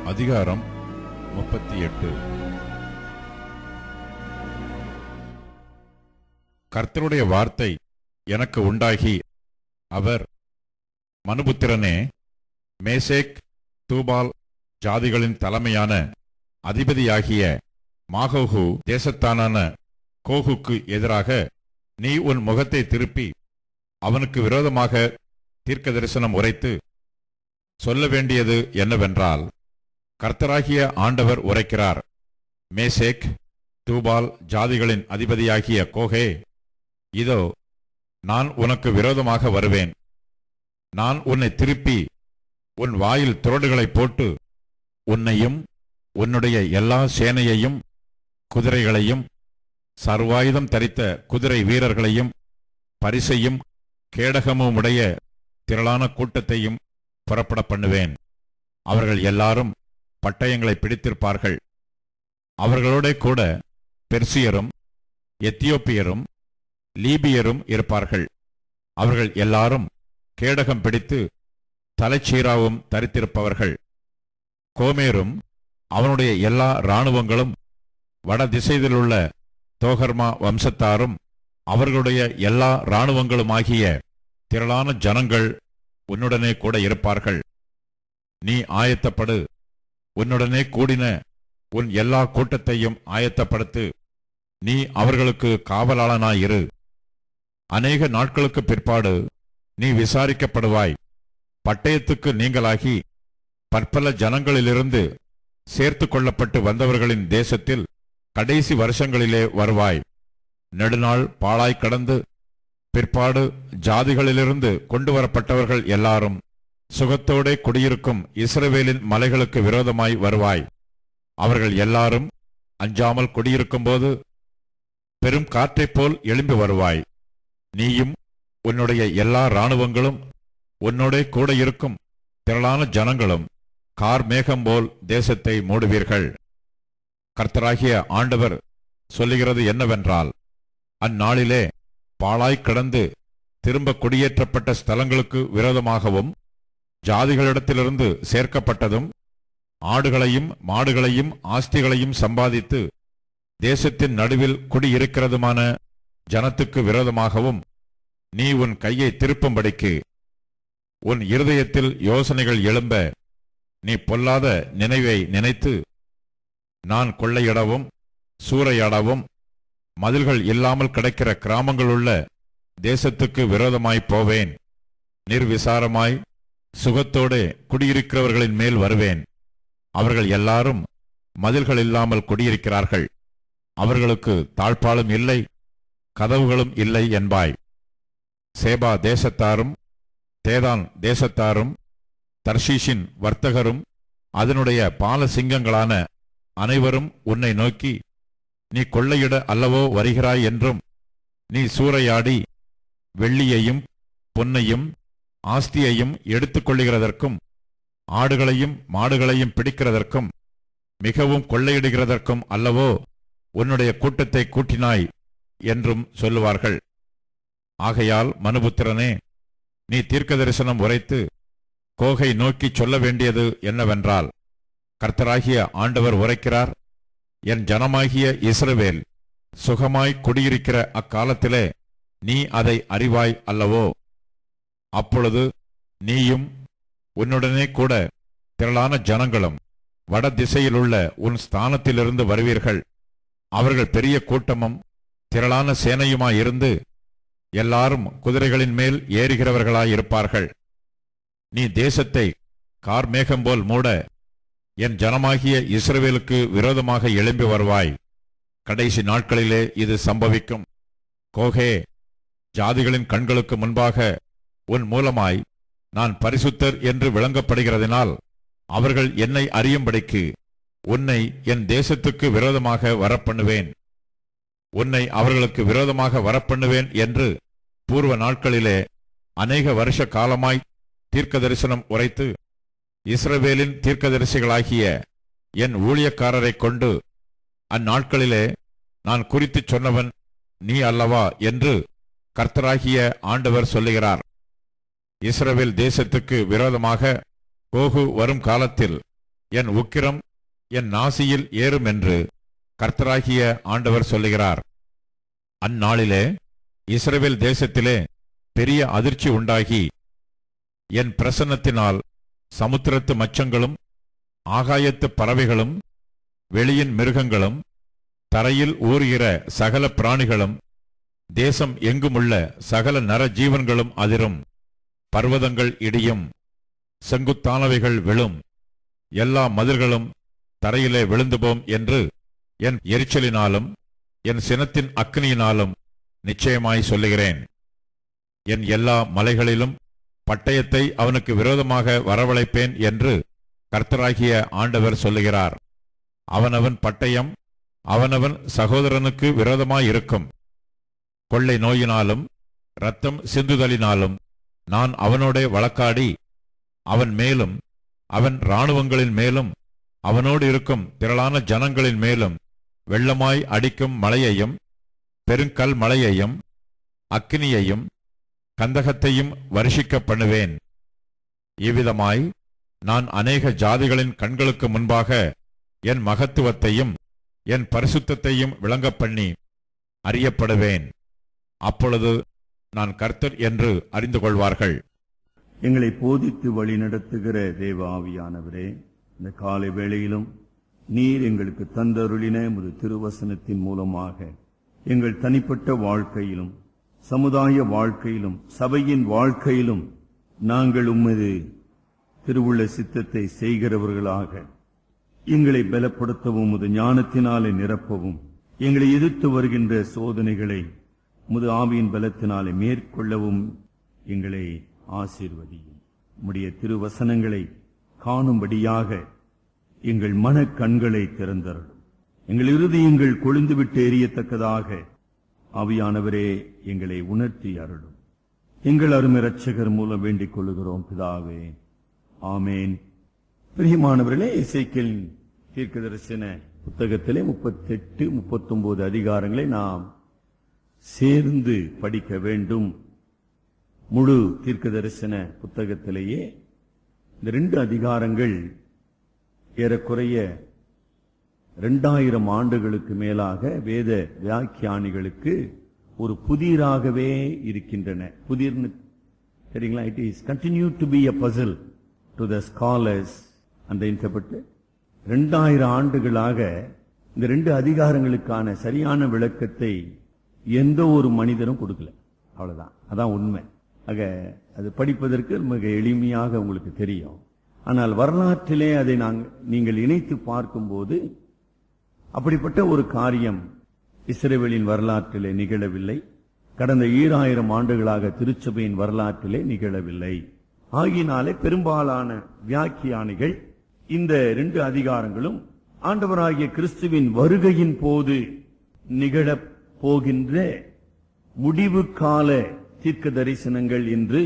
அதிகாரம் 38. கர்த்தருடைய வார்த்தை எனக்கு உண்டாகி, அவர், மனுபுத்திரனே, மேசேக் தூபால் ஜாதிகளின் தலைமையான அதிபதியாகிய மாகோகு தேசத்தானான கோகுக்கு எதிராக நீ உன் முகத்தை திருப்பி அவனுக்கு விரோதமாக தீர்க்க தரிசனம் உரைத்து சொல்ல வேண்டியது என்னவென்றால், கர்த்தராகிய ஆண்டவர் உரைக்கிறார், மேசேக் தூபால் ஜாதிகளின் அதிபதியாகிய கோகே, இதோ நான் உனக்கு விரோதமாக வருவேன். நான் உன்னை திருப்பி உன் வாயில் துறடுகளை போட்டு உன்னையும் உன்னுடைய எல்லா சேனையையும் குதிரைகளையும் சர்வாயுதம் தரித்த குதிரை வீரர்களையும் பரிசையும் கேடகமுடைய திரளான கூட்டத்தையும் புறப்பட பண்ணுவேன். அவர்கள் எல்லாரும் பட்டயங்களை பிடித்திருப்பார்கள். அவர்களோட கூட பெர்சியரும் எத்தியோப்பியரும் லீபியரும் இருப்பார்கள். அவர்கள் எல்லாரும் கேடகம் பிடித்து தலைச்சீராவும் தரித்திருப்பவர்கள். கோமேரும் அவனுடைய எல்லா இராணுவங்களும் வட திசையிலுள்ள தோகர்மா வம்சத்தாரும் அவர்களுடைய எல்லா இராணுவங்களுமாகிய திரளான ஜனங்கள் உன்னுடனே கூட இருப்பார்கள். நீ ஆயத்தப்படு, உன்னுடனே கூடின உன் எல்லா கூட்டத்தையும் ஆயத்தப்படுத்து. நீ அவர்களுக்கு காவலாளனாயிரு. அநேக நாட்களுக்கு பிற்பாடு நீ விசாரிக்கப்படுவாய். பட்டயத்துக்கு நீங்களாகி பற்பல ஜனங்களிலிருந்து சேர்த்து கொள்ளப்பட்டு வந்தவர்களின் தேசத்தில் கடைசி வருஷங்களிலே வருவாய். நெடுநாள் பாழாய் கடந்து பிற்பாடு ஜாதிகளிலிருந்து கொண்டு வரப்பட்டவர்கள் எல்லாரும் சுகத்தோடே குடியிருக்கும் இஸ்ரவேலின் மலைகளுக்கு விரோதமாய் வருவாய். அவர்கள் எல்லாரும் அஞ்சாமல் குடியிருக்கும்போது பெரும் காற்றைப் போல் எழும்பி வருவாய். நீயும் உன்னுடைய எல்லா இராணுவங்களும் உன்னோடே கூட இருக்கும் திரளான ஜனங்களும் கார் மேகம் போல் தேசத்தை மூடுவீர்கள். கர்த்தராகிய ஆண்டவர் சொல்லுகிறது என்னவென்றால், அந்நாளிலே பாழாய் கிடந்து திரும்ப குடியேற்றப்பட்ட ஸ்தலங்களுக்கு விரோதமாகவும் ஜாதிகளிடத்திலிருந்து சேர்க்கப்பட்டதும் ஆடுகளையும் மாடுகளையும் ஆஸ்திகளையும் சம்பாதித்து தேசத்தின் நடுவில் குடியிருக்கிறதுமான ஜனத்துக்கு விரோதமாகவும் நீ உன் கையை திருப்பும்படிக்கு உன் இருதயத்தில் யோசனைகள் எழும்ப நீ பொல்லாத நினைவை நினைத்து, நான் கொள்ளையிடவும் சூறையாடவும் மதில்கள் இல்லாமல் கிடைக்கிற கிராமங்களுள்ள தேசத்துக்கு விரோதமாய் போவேன். நிர்விசாரமாய் சுகத்தோடு குடியிருக்கிறவர்களின் மேல் வருவேன். அவர்கள் எல்லாரும் மதில்கள் இல்லாமல் குடியிருக்கிறார்கள். அவர்களுக்கு தாழ்பாலும் இல்லை, கதவுகளும் இல்லை என்பாய். சேபா தேசத்தாரும் தேதான் தேசத்தாரும் தர்ஷீஷின் வர்த்தகரும் அதனுடைய பாலசிங்கங்களான அனைவரும் உன்னை நோக்கி, நீ கொள்ளையிட அல்லவோ வருகிறாய் என்றும், நீ சூறையாடி வெள்ளியையும் பொன்னையும் ஆஸ்தியையும் எடுத்துக்கொள்ளுகிறதற்கும் ஆடுகளையும் மாடுகளையும் பிடிக்கிறதற்கும் மிகவும் கொள்ளையிடுகிறதற்கும் அல்லவோ உன்னுடைய கூட்டத்தை கூட்டினாய் என்றும் சொல்லுவார்கள். ஆகையால் மனுபுத்திரனே, நீ தீர்க்க தரிசனம் உரைத்து கோகை நோக்கி சொல்ல வேண்டியது என்னவென்றால், கர்த்தராகிய ஆண்டவர் உரைக்கிறார், என் ஜனமாகிய இஸ்ரவேல் சுகமாய் குடியிருக்கிற அக்காலத்திலே நீ அதை அறிவாய் அல்லவோ? அப்பொழுது நீயும் உன்னுடனே கூட திரளான ஜனங்களும் வட திசையிலுள்ள உன் ஸ்தானத்திலிருந்து வருவீர்கள். அவர்கள் பெரிய கூட்டமும் திரளான சேனையுமாயிருந்து எல்லாரும் குதிரைகளின் மேல் ஏறுகிறவர்களாயிருப்பார்கள். நீ தேசத்தை கார்மேகம் போல் மூட என் ஜனமாகிய இஸ்ரவேலுக்கு விரோதமாக எழும்பி வருவாய். கடைசி நாட்களிலே இது சம்பவிக்கும். கோகே, ஜாதிகளின் கண்களுக்கு முன்பாக உன் மூலமாய் நான் பரிசுத்தர் என்று விளங்கப்படுகிறதினால் அவர்கள் என்னை அறியும்படிக்கு உன்னை என் தேசத்துக்கு விரோதமாக வரப்பண்ணுவேன். உன்னை அவர்களுக்கு விரோதமாக வரப்பண்ணுவேன் என்று பூர்வ நாட்களிலே அநேக வருஷ காலமாய் தீர்க்க தரிசனம் உரைத்து இஸ்ரவேலின் தீர்க்கதரிசிகளாகிய என் ஊழியக்காரரை கொண்டு அந்நாட்களிலே நான் குறித்துச் சொன்னவன் நீ அல்லவா என்று கர்த்தராகிய ஆண்டவர் சொல்லுகிறார். இஸ்ரவேல் தேசத்துக்கு விரோதமாக கோகு வரும் காலத்தில் என் உக்கிரம் என் நாசியில் ஏறும் என்று கர்த்தராகிய ஆண்டவர் சொல்லுகிறார். அந்நாளிலே இஸ்ரவேல் தேசத்திலே பெரிய அதிர்ச்சி உண்டாகி, என் பிரசன்னத்தினால் சமுத்திரத்து மச்சங்களும் ஆகாயத்து பறவைகளும் வெளியின் மிருகங்களும் தரையில் ஊறுகிற சகல பிராணிகளும் தேசம் எங்குமுள்ள சகல நர ஜீவன்களும் அதிரும். பர்வதங்கள் இடியும், செங்குத்தானவைகள் விழும், எல்லா மதில்களும் தரையிலே விழுந்து போம் என்று என் எரிச்சலினாலும் என் சினத்தின் அக்னியினாலும் நிச்சயமாய் சொல்லுகிறேன். என் எல்லா மலைகளிலும் பட்டயத்தை அவனுக்கு விரோதமாக வரவழைப்பேன் என்று கர்த்தராகிய ஆண்டவர் சொல்லுகிறார். அவனவன் பட்டயம் அவனவன் சகோதரனுக்கு விரோதமாயிருக்கும். கொள்ளை நோயினாலும் இரத்தம் சிந்துதலினாலும் நான் அவனோடே வழக்காடி, அவன் மேலும் அவன் இராணுவங்களின் மேலும் அவனோடு இருக்கும் திரளான ஜனங்களின் மேலும் வெள்ளமாய் அடிக்கும் மழையையும் பெருங்கல் மழையையும் அக்கினியையும் கந்தகத்தையும் வருஷிக்க பண்ணுவேன். இவ்விதமாய் நான் அநேக ஜாதிகளின் கண்களுக்கு முன்பாக என் மகத்துவத்தையும் என் பரிசுத்தத்தையும் விளங்கப் பண்ணி அறியப்படுவேன். அப்பொழுது நான் கர்த்தர் என்று அறிந்து கொள்வார்கள். எங்களை போதித்து வழி நடத்துகிற தேவ ஆவியானவரே, இந்த காலை வேளையிலும் நீர் எங்களுக்கு தந்தருளின உமது திருவசனத்தின் மூலமாக எங்கள் தனிப்பட்ட வாழ்க்கையிலும் சமுதாய வாழ்க்கையிலும் சபையின் வாழ்க்கையிலும் நாங்கள் உமது திருவுள்ள சித்தத்தை செய்கிறவர்களாக எங்களை பலப்படுத்தவும் உமது ஞானத்தினாலே நிரப்பவும் எங்களை எதிர்த்து வருகின்ற சோதனைகளை உமது ஆவியின் பலத்தினாலே மேற்கொள்ளவும் எங்களை ஆசீர்வதியும். உம்முடைய திருவசனங்களை காணும்படியாக எங்கள் மனக்கண்களை திறந்தருளும். எங்கள் இருதயங்கள் கொழுந்துவிட்டு எரியத்தக்கதாக ஆவியானவரே எங்களை உணர்த்தி அருளும். எங்கள் அருமை இரட்சகர் மூலம் வேண்டிக் கொள்ளுகிறோம் பிதாவே, ஆமேன். பிரியமானவர்களே, எசேக்கியேல் தீர்க்கதரிசன புத்தகத்திலே 38, 39 அதிகாரங்களை நாம் சேர்ந்து படிக்க வேண்டும். முழு தீர்க்கதரிசன புத்தகத்திலேயே இந்த 2 அதிகாரங்கள் ஏறக்குறைய 2000 ஆண்டுகளுக்கு மேலாக வேத வியாக்கியானிகளுக்கு ஒரு புதிராகவே இருக்கின்றன. புதிர்னு சரிங்களா? It is continue to be a puzzle to the scholars அந்த இன்டர்பிரட்டர். 2000 ஆண்டுகளாக இந்த 2 அதிகாரங்களுக்கான சரியான விளக்கத்தை எந்த ஒரு மனிதரும் கொடுக்கல. அவ்வளவுதான், அதான் உண்மை. ஆக அது படிப்பதற்கு மிக எளிமையாக உங்களுக்கு தெரியும். ஆனால் வரலாற்றிலே அதை நீங்கள் இணைத்து பார்க்கும்போது அப்படிப்பட்ட ஒரு காரியம் இஸ்ரவேலின் வரலாற்றிலே நிகழவில்லை. கடந்த 2000 ஆண்டுகளாக திருச்சபையின் வரலாற்றிலே நிகழவில்லை. ஆகினாலே பெரும்பாலான வியாக்கியானிகள் இந்த 2 அதிகாரங்களும் ஆண்டவராகிய கிறிஸ்துவின் வருகையின் போது நிகழப் போகின்ற முடிவு கால தீர்க்க தரிசனங்கள் என்று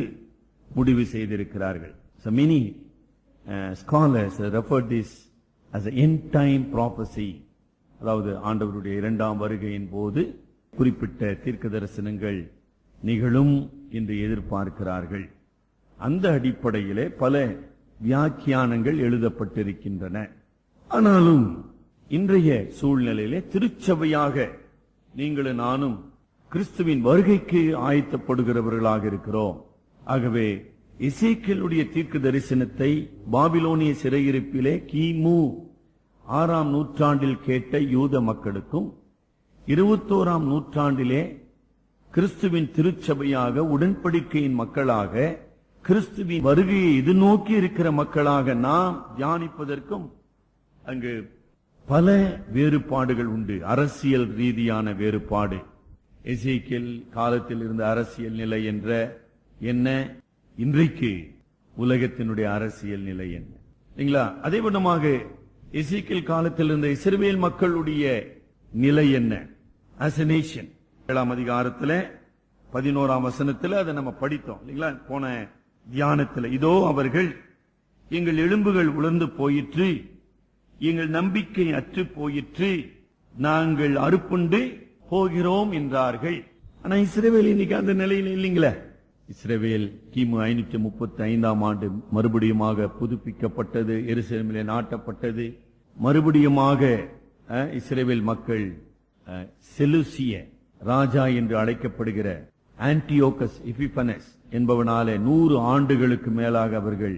முடிவு செய்திருக்கிறார்கள். So many scholars refer this as an end time prophecy. அதாவது ஆண்டவருடைய 2ஆம் வருகையின் போது குறிப்பிட்ட தீர்க்க தரிசனங்கள் நிகழும் என்று எதிர்பார்க்கிறார்கள். அந்த அடிப்படையிலே பல வியாக்கியானங்கள் எழுதப்பட்டிருக்கின்றன. ஆனாலும் இன்றைய சூழ்நிலையிலே திருச்சபையாக நீங்களும் நானும் கிறிஸ்துவின் வருகைக்கு ஆயத்தப்படுகிறவர்களாக இருக்கிறோம். ஆகவே எசேக்கியேலுடைய தீர்க்க தரிசனத்தை பாபிலோனிய சிறையிருப்பிலே கிமு 6ஆம் நூற்றாண்டில் கேட்ட யூத மக்களுக்கும் 21ஆம் நூற்றாண்டிலே கிறிஸ்துவின் திருச்சபையாக உடன்படிக்கையின் மக்களாக கிறிஸ்துவின் வருகையை எதிர்நோக்கி இருக்கிற மக்களாக நாம் தியானிப்பதற்கும் அங்கு பல வேறுபாடுகள் உண்டு. அரசியல் ரீதியான வேறுபாடு. எசேக்கியேல் காலத்தில் இருந்த அரசியல் நிலை என்ற என்ன, இன்றைக்கு உலகத்தினுடைய அரசியல் நிலை என்ன இல்லைங்களா? அதே விதமாக எசேக்கியேல் காலத்தில் இருந்த இஸ்ரவேல் மக்களுடைய நிலை என்ன? as a nation 7ஆம் அதிகாரத்தில் 11ஆம் வசனத்தில் அதை நம்ம படித்தோம் இல்லைங்களா? போன தியானத்தில் இதோ அவர்கள் எங்கள் எலும்புகள் உலர்ந்து போயிற்று, எங்கள் நம்பிக்கை அற்று போயிற்று, நாங்கள் அறுப்புண்டு போகிறோம் என்றார்கள். ஆனா இஸ்ரவேல் இன்னைக்கு அந்த நிலையில் இல்லைங்களே. இஸ்ரவேல் கிமு 535 ஆண்டு மறுபடியுமாக புதுப்பிக்கப்பட்டது, எருசலேமிலே நாட்டப்பட்டது. மறுபடியுமாக இஸ்ரவேல் மக்கள் செலுசிய ராஜா என்று அழைக்கப்படுகிற ஆன்டியோகஸ் எபிபனஸ் என்பவனாலே 100 ஆண்டுகளுக்கு மேலாக அவர்கள்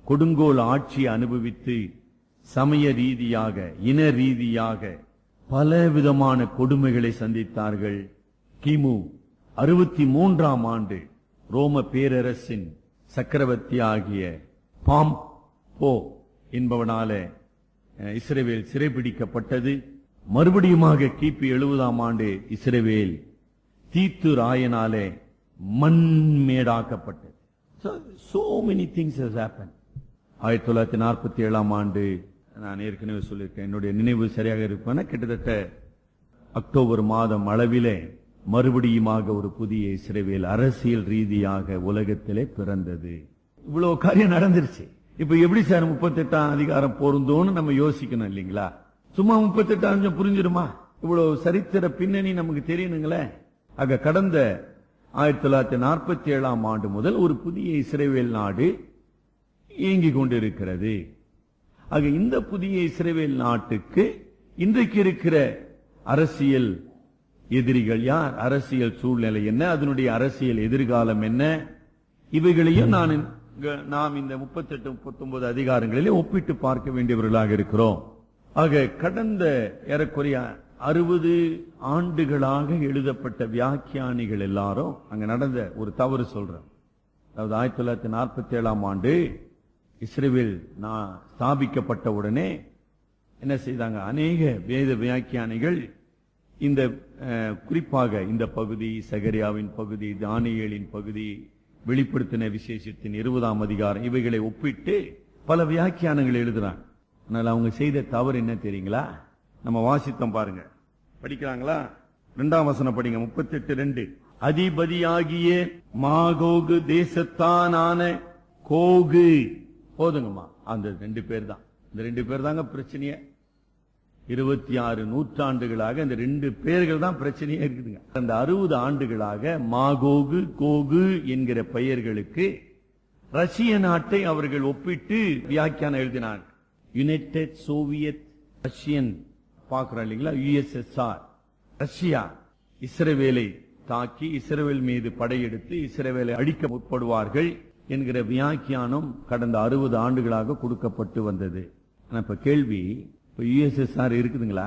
கொடுங்கோல் ஆட்சியை அனுபவித்து சமய ரீதியாக, இன ரீதியாக பல விதமான கொடுமைகளை சந்தித்தார்கள். கிமு 63 ஆண்டு ரோம பேரரசின் சக்கரவர்த்தி ஆகிய பாம்போ என்பவனால இஸ்ரவேல் சிறைபிடிக்கப்பட்டது. மறுபடியுமாக கிபி 70 ஆண்டு இஸ்ரவேல் தீத்து ராயனாலே மண்மேடாக்கப்பட்டது. So many things has happened. 1947 ஆண்டு நான் ஏற்கனவே சொல்லியிருக்கேன், என்னுடைய நினைவு சரியாக இருப்பேன், கிட்டத்தட்ட அக்டோபர் மாதம் அளவிலே மறுபடியுமாக ஒரு புதிய இஸ்ரவேல் அரசியல் ரீதியாக உலகத்திலே பிறந்தது. இவ்வளவு காரியம் நடந்துருச்சு. இப்ப எப்படி சார் 38ஆம் அதிகாரம் பொருந்தோன்னு நம்ம யோசிக்கணும் இல்லீங்களா? சும்மா 38 புரிஞ்சிருமா? இவ்வளவு சரித்திர பின்னணி நமக்கு தெரியணுங்களே. ஆக கடந்த 1947 ஆண்டு முதல் ஒரு புதிய இஸ்ரவேல் நாடு இயங்கிக் கொண்டிருக்கிறது. ஆக இந்த புதிய இஸ்ரவேல் நாட்டுக்கு இன்றைக்கு இருக்கிற அரசியல் எதிரிகள் யார், அரசியல் சூழ்நிலை என்ன, அதனுடைய அரசியல் எதிர்காலம் என்ன, இவைகளையும் நாம் இந்த 38, 39 அதிகாரங்களிலே ஒப்பிட்டு பார்க்க வேண்டியவர்களாக இருக்கிறோம். ஆக கடந்த ஏறக்குறைய 60 ஆண்டுகளாக எழுதப்பட்ட வியாக்கியானிகள் எல்லாரும் அங்க நடந்த ஒரு தவறு சொல்றேன். அதாவது 1947 ஆண்டு இஸ்ரவேல் ஸ்தாபிக்கப்பட்ட உடனே என்ன செய்தாங்க, அநேக வேத வியாக்கியானிகள் இந்த குறிப்பாக இந்த பகுதி, சகரியாவின் பகுதி, தானியேலின் பகுதி, வெளிப்படுத்தின விசேஷத்தின் 20ஆம் அதிகாரம், இவைகளை ஒப்பிட்டு பல வியாக்கியானங்கள் எழுதுறாங்க. ஆனால் அவங்க செய்த தவறு என்ன தெரியுங்களா? நம்ம வாசித்தோம் பாருங்க, படிக்கிறாங்களா? 2ஆம் வசனம் படிங்க, 38:2. அதிபதியாகிய மாகோகு தேசத்தானான கோகு. போதுங்கம்மா, அந்த 2 பேர் தான். இந்த 2 பேர் தாங்க பிரச்சனையே. 26 நூற்றாண்டுகளாக இந்த 2 பேர்கள் தான் பிரச்சனையே இருக்குதுங்க. அந்த 60 ஆண்டுகளாக மாகோகு, கோகு என்கிற பெயர்களுக்கு ரஷ்ய நாட்டை அவர்கள் ஒப்பிட்டு வியாக்கியானம் எழுதினார். யுனைடெட் சோவியத் ரஷ்யன் பார்க்கிறோம் இல்லைங்களா, யுஎஸ்எஸ்ஆர். ரஷ்யா இஸ்ரவேலை தாக்கி இஸ்ரவேல் மீது படையெடுத்து இஸ்ரவேலை அழிக்க முற்படுவார்கள் என்கிற வியாக்கியானம் கடந்த 60 ஆண்டுகளாக கொடுக்கப்பட்டு வந்தது. ஆனா இப்ப கேள்வி, இப்ப யுஎஸ்எஸ்ஆர் இருக்குதுங்களா?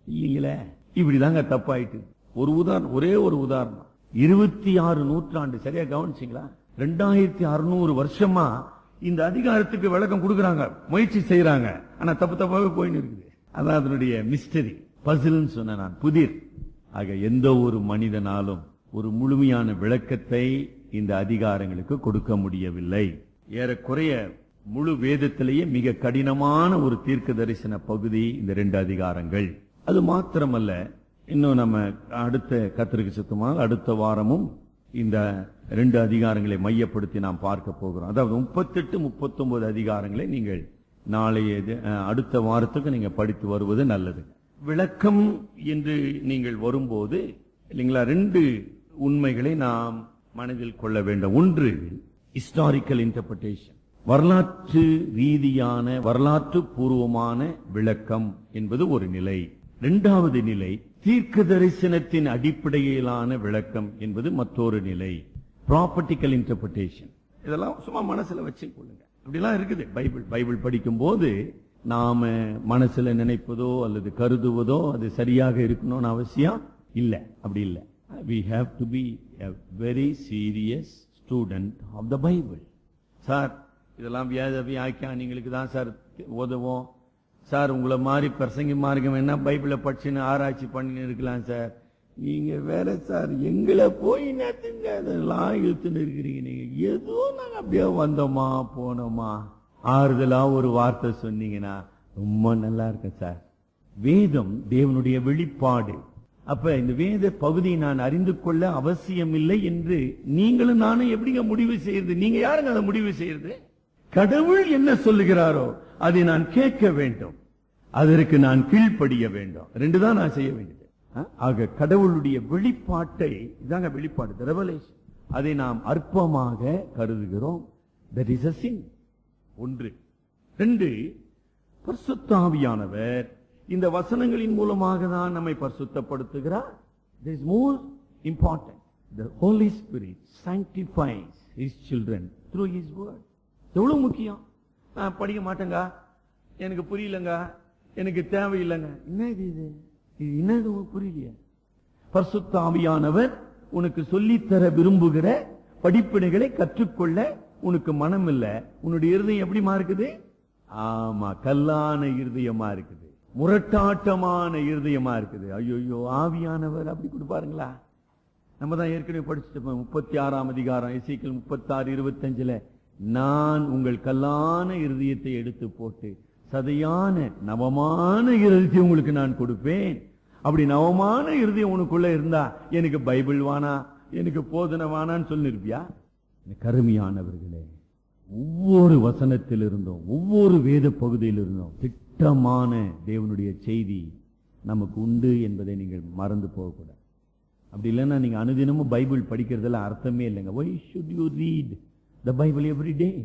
இல்லீங்களே. இப்படிதாங்க தப்பாயிட்டு. ஒரு உதாரணம், ஒரே ஒரு உதாரணம். 26 நூற்றாண்டு, சரியா கவனிச்சிங்களா? 2600 வருஷமா இந்த அதிகாரத்துக்கு விளக்கம் கொடுக்கறாங்க, முயற்சி செய்யறாங்க. ஆனா தப்பு தப்பாக போயின்னு இருக்குது. அதான் அதனுடைய மிஸ்டரி, பசில்னு சொன்ன நான், புதிர். ஆக எந்த ஒரு மனிதனாலும் ஒரு முழுமையான விளக்கத்தை இந்த அதிகாரங்களுக்கு கொடுக்க முடியவில்லை. ஏறக்குறைய முழு வேதத்திலேயே மிக கடினமான ஒரு தீர்க்க தரிசன பகுதி இந்த 2 அதிகாரங்கள். அது மாத்திரமல்ல, இன்னும் நம்ம அடுத்த கர்த்தருக்கு சித்தமாக அடுத்த வாரமும் இந்த 2 அதிகாரங்களை மையப்படுத்தி நாம் பார்க்க போகிறோம். அதாவது 38, 39 அதிகாரங்களை நீங்கள் நாளைய அடுத்த வாரத்துக்கு நீங்க படித்து வருவது நல்லது. விளக்கம் என்று நீங்கள் வரும்போது இல்லைங்களா, 2 உண்மைகளை நாம் மனதில் கொள்ள வேண்டும். ஒன்று ஹிஸ்டாரிக்கல் இன்டர்பிரேஷன், வரலாற்று ரீதியான வரலாற்று பூர்வமான விளக்கம் என்பது ஒரு நிலை. 2வது நிலை தீர்க்க தரிசனத்தின் அடிப்படையிலான விளக்கம் என்பது மற்றொரு நிலை, ப்ராப்பர்ட்டிக்கல் இன்டர்பிரேஷன். இதெல்லாம் சும்மா மனசுல வச்சு கொள்ளுங்க. அப்படிலாம் இருக்குது. பைபிள் படிக்கும் போது நாம மனசுல நினைப்பதோ அல்லது கருதுவதோ அது சரியாக இருக்கணும்னு அவசியம் இல்ல. அப்படி இல்ல. We have to be a very serious student of the Bible. Sir, இதெல்லாம் வேத வியாக்கியானிங்களுக்கு தான் சார் உதவும். சார், உங்களை மாதிரி பிரசங்கி மார்க்கம் என்ன பைபிளை படிச்சுன்னு ஆராய்ச்சி பண்ணி இருக்கலாம் சார். நீங்க வேற சார், எங்களை போய் நேத்துங்க அதெல்லாம் இழுத்துன்னு இருக்கிறீங்க. நீங்க ஏதோ நாங்க அப்படியே வந்தோமா போனோமா ஆறுதலா ஒரு வார்த்தை சொன்னீங்கன்னா ரொம்ப நல்லா இருக்கு சார். வேதம் தேவனுடைய வெளிப்பாடு. அப்ப இந்த வேத பகுதியை நான் அறிந்து கொள்ள அவசியம் இல்லை என்று நீங்களும் நானும் எப்படிங்க முடிவு செய்யறது? நீங்க யாருங்க அதை முடிவு செய்யறது? கடவுள் என்ன சொல்லுகிறாரோ அதை நான் கேட்க வேண்டும், அதற்கு நான் கீழ்ப்படிய வேண்டும். 2 தான் நான் செய்ய வேண்டியது. ஆக கடவுளுடைய வெளிப்பாட்டை, இதாங்க வெளிப்பாடு, ரெவலேஷன். அதை நாம் அற்பமாக கருதுகிறோம். that is a sin. ஒன்று. ரெண்டு, பரிசுத்த ஆவியானவர் இந்த வசனங்களின் மூலமாக தான் நம்மை பரிசுத்தப்படுத்துகிறார். There is more important. The Holy Spirit sanctifies His children through His word. எவ்வளவு முக்கியம். நான் படிக்க மாட்டேங்க, எனக்கு புரியலங்க, எனக்கு தேவையில்லைங்க. என்னது இது? இது என்னது புரியலையே? பரிசுத்த ஆவியானவர் உனக்கு சொல்லித்தர விரும்புகிற படிப்பினைகளை கற்றுக்கொள்ள உனக்கு மனம் இல்ல. உன்னுடைய இருதயம் எப்படிமா இருக்குது? ஆமா, கல்லான இருதயமா இருக்குது, முரட்டாட்டமான இருதயமா இருக்குது. ஐயோ, ஆவியானவர் அப்படி கொடுப்பாருங்களா? நம்ம தான் ஏற்கனவே படிச்சுட்டு 36ஆம் அதிகாரம் எசேக்கியேல் 36:25 நான் உங்கள் கல்லான இருதயத்தை எடுத்து போட்டு சதையான நவமான இருதயத்தை உங்களுக்கு நான் கொடுப்பேன். அப்படி நவமான இருதயம் உனக்குள்ள இருந்தா எனக்கு பைபிள் வானா, எனக்கு போதனை வானான்னு சொல்லிருப்பியா? கருமையானவர்களே, ஒவ்வொரு வசனத்தில் இருந்தோம், ஒவ்வொரு வேத பகுதியில் இருந்தோம் திட்டமான தேவனுடைய செய்தி நமக்கு உண்டு என்பதை நீங்கள் மறந்து போகக்கூடாது. அப்படி இல்லைன்னா நீங்க அனுதினமும் பைபிள் படிக்கிறதுல அர்த்தமே இல்லைங்க. Why should you read the Bible every day?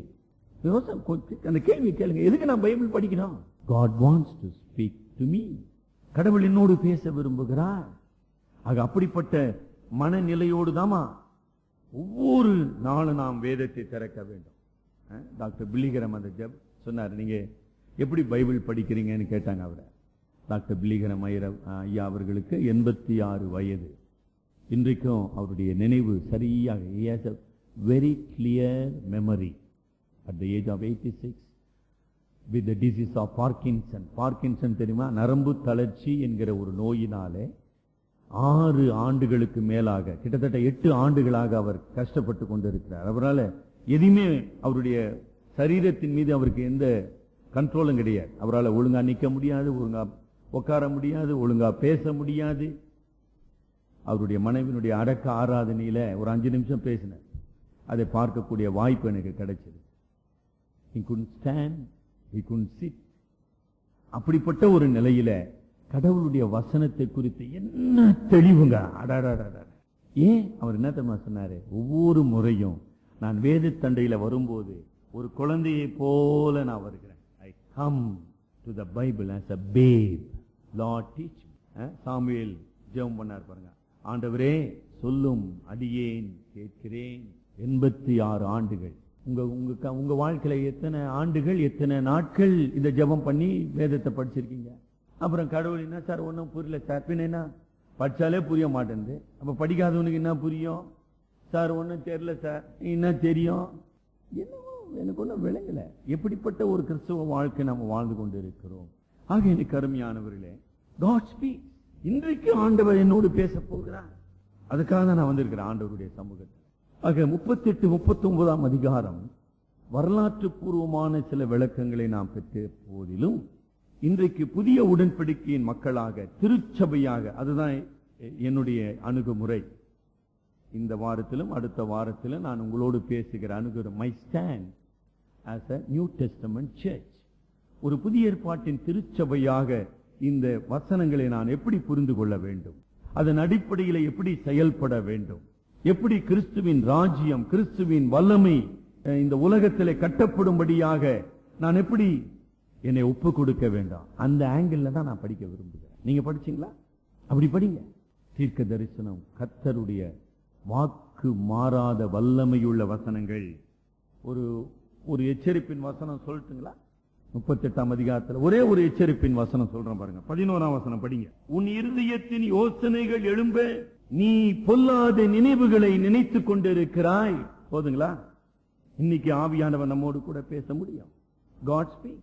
அந்த கேள்வி கேளுங்க, எதுக்கு நான் பைபிள் படிக்கணும்? God wants to speak to me. கடவுள் என்னோடு பேச விரும்புகிறார். ஆக அப்படிப்பட்ட மனநிலையோடு தாமா ஒவ்வொரு நாளும் நாம் வேதத்தை திறக்க வேண்டும். டாக்டர் பில்லிகிரம் அந்த ஜப் சொன்னார், நீங்க எப்படி பைபிள் படிக்கிறீங்கன்னு கேட்டாங்க அவரை. டாக்டர் பில்லிகிரம் ஐயா அவர்களுக்கு 86 வயது. இன்றைக்கும் அவருடைய நினைவு சரியாக, he has a very clear memory at the age of 86 with the disease of Parkinson. Parkinson தெரியுமா? நரம்பு தளர்ச்சி என்கிற ஒரு நோயினாலே 6 ஆண்டுகளுக்கு மேலாக, கிட்டத்தட்ட 8 ஆண்டுகளாக அவர் கஷ்டப்பட்டு கொண்டிருக்கிறார். அவரால் எதுவுமே அவருடைய சரீரத்தின் மீது அவருக்கு எந்த கண்ட்ரோலும் கிடையாது. அவரால் ஒழுங்கா நிற்க முடியாது, ஒழுங்கா உட்கார முடியாது, ஒழுங்கா பேச முடியாது. அவருடைய மனைவியினுடைய அடக்க ஆராதனையில ஒரு 5 நிமிஷம் பேசினார். அதை பார்க்கக்கூடிய வாய்ப்பு எனக்கு கிடைச்சது. He couldn't stand, he couldn't sit. அப்படிப்பட்ட ஒரு நிலையில கடவுளுடைய வசனத்தை குறித்து என்ன தெளிவுங்க! ஏன் அவர் என்ன தெரியுமா சொன்னாரு? ஒவ்வொரு முறையும் நான் வேத தண்டையில வரும்போது ஒரு குழந்தையை போல நான் வருகிறேன். I come to the Bible as a babe. Lord teach me. Samuel ஜெபம் பண்ணார் பாருங்க, ஆண்டவரே சொல்லும் அடியேன் கேட்கிறேன். 86 ஆண்டுகள். உங்க வாழ்க்கையில எத்தனை ஆண்டுகள், எத்தனை நாட்கள் இந்த ஜெபம் பண்ணி வேதத்தை படிச்சிருக்கீங்க? அப்புறம் கடவுள் என்ன சார் ஒன்னும் புரியல சார், பின்ன என்ன படிச்சாலே புரிய மாட்டேங்குது, அப்ப படிக்காதவனுக்கு என்ன புரியும் சார்? ஒன்னும் தெரியல சார், என்ன தெரியும்? என்னவோ எனக்கு ஒன்னும் விளங்கல. எப்படிப்பட்ட ஒரு கிறிஸ்தவ வாழ்க்கை நம்ம வாழ்ந்து கொண்டு இருக்கிறோம். ஆக எனக்கு அருமையானவர்களே, God speaks. இன்றைக்கு ஆண்டவர் என்னோடு பேச போகிறார். அதுக்காக தான் நான் வந்திருக்கிறேன் ஆண்டவருடைய சமூகத்தில். ஆக 38, 39ஆம் அதிகாரம் வரலாற்று பூர்வமான சில விளக்கங்களை நாம் பெற்ற போதிலும் இன்றைக்கு புதிய உடன்படிக்கையின் மக்களாக, திருச்சபையாக, அதுதான் என்னுடைய அணுகுமுறை. இந்த வாரத்திலும் அடுத்த வாரத்திலும் நான் உங்களோடு பேசுகிற அணுகுமுறை, my stand as a New Testament church. ஒரு புதிய ஏற்பாட்டின் திருச்சபையாக இந்த வசனங்களை நான் எப்படி புரிந்து கொள்ள வேண்டும், அதன் அடிப்படையில் எப்படி செயல்பட வேண்டும், எப்படி கிறிஸ்துவின் ராஜ்யம், கிறிஸ்துவின் வல்லமை இந்த உலகத்திலே கட்டப்படும்படியாக நான் எப்படி என்னை ஒப்பு கொடுக்க வேண்டாம், அந்த ஆங்கிள் தான் நான் படிக்க விரும்புகிறேன். நீங்க படிச்சீங்களா? அப்படி படிங்க. தீர்க்க தரிசனம், கர்த்தருடைய வாக்கு மாறாத வல்லமையுள்ள வசனங்கள். ஒரு எச்சரிப்பின் வசனம் சொல்லட்டுங்களா? 38ஆம் அதிகாரத்தில் ஒரே ஒரு எச்சரிப்பின் வசனம் சொல்றேன் பாருங்க. 11ஆம் வசனம் படிங்க. உன் இருதயத்தின் யோசனைகள் எழும்ப நீ பொல்லாத நினைவுகளை நினைத்துக் கொண்டிருக்கிறாய். போதுங்களா? இன்னைக்கு ஆவியானவர் நம்மோடு கூட பேச முடியும். God speak.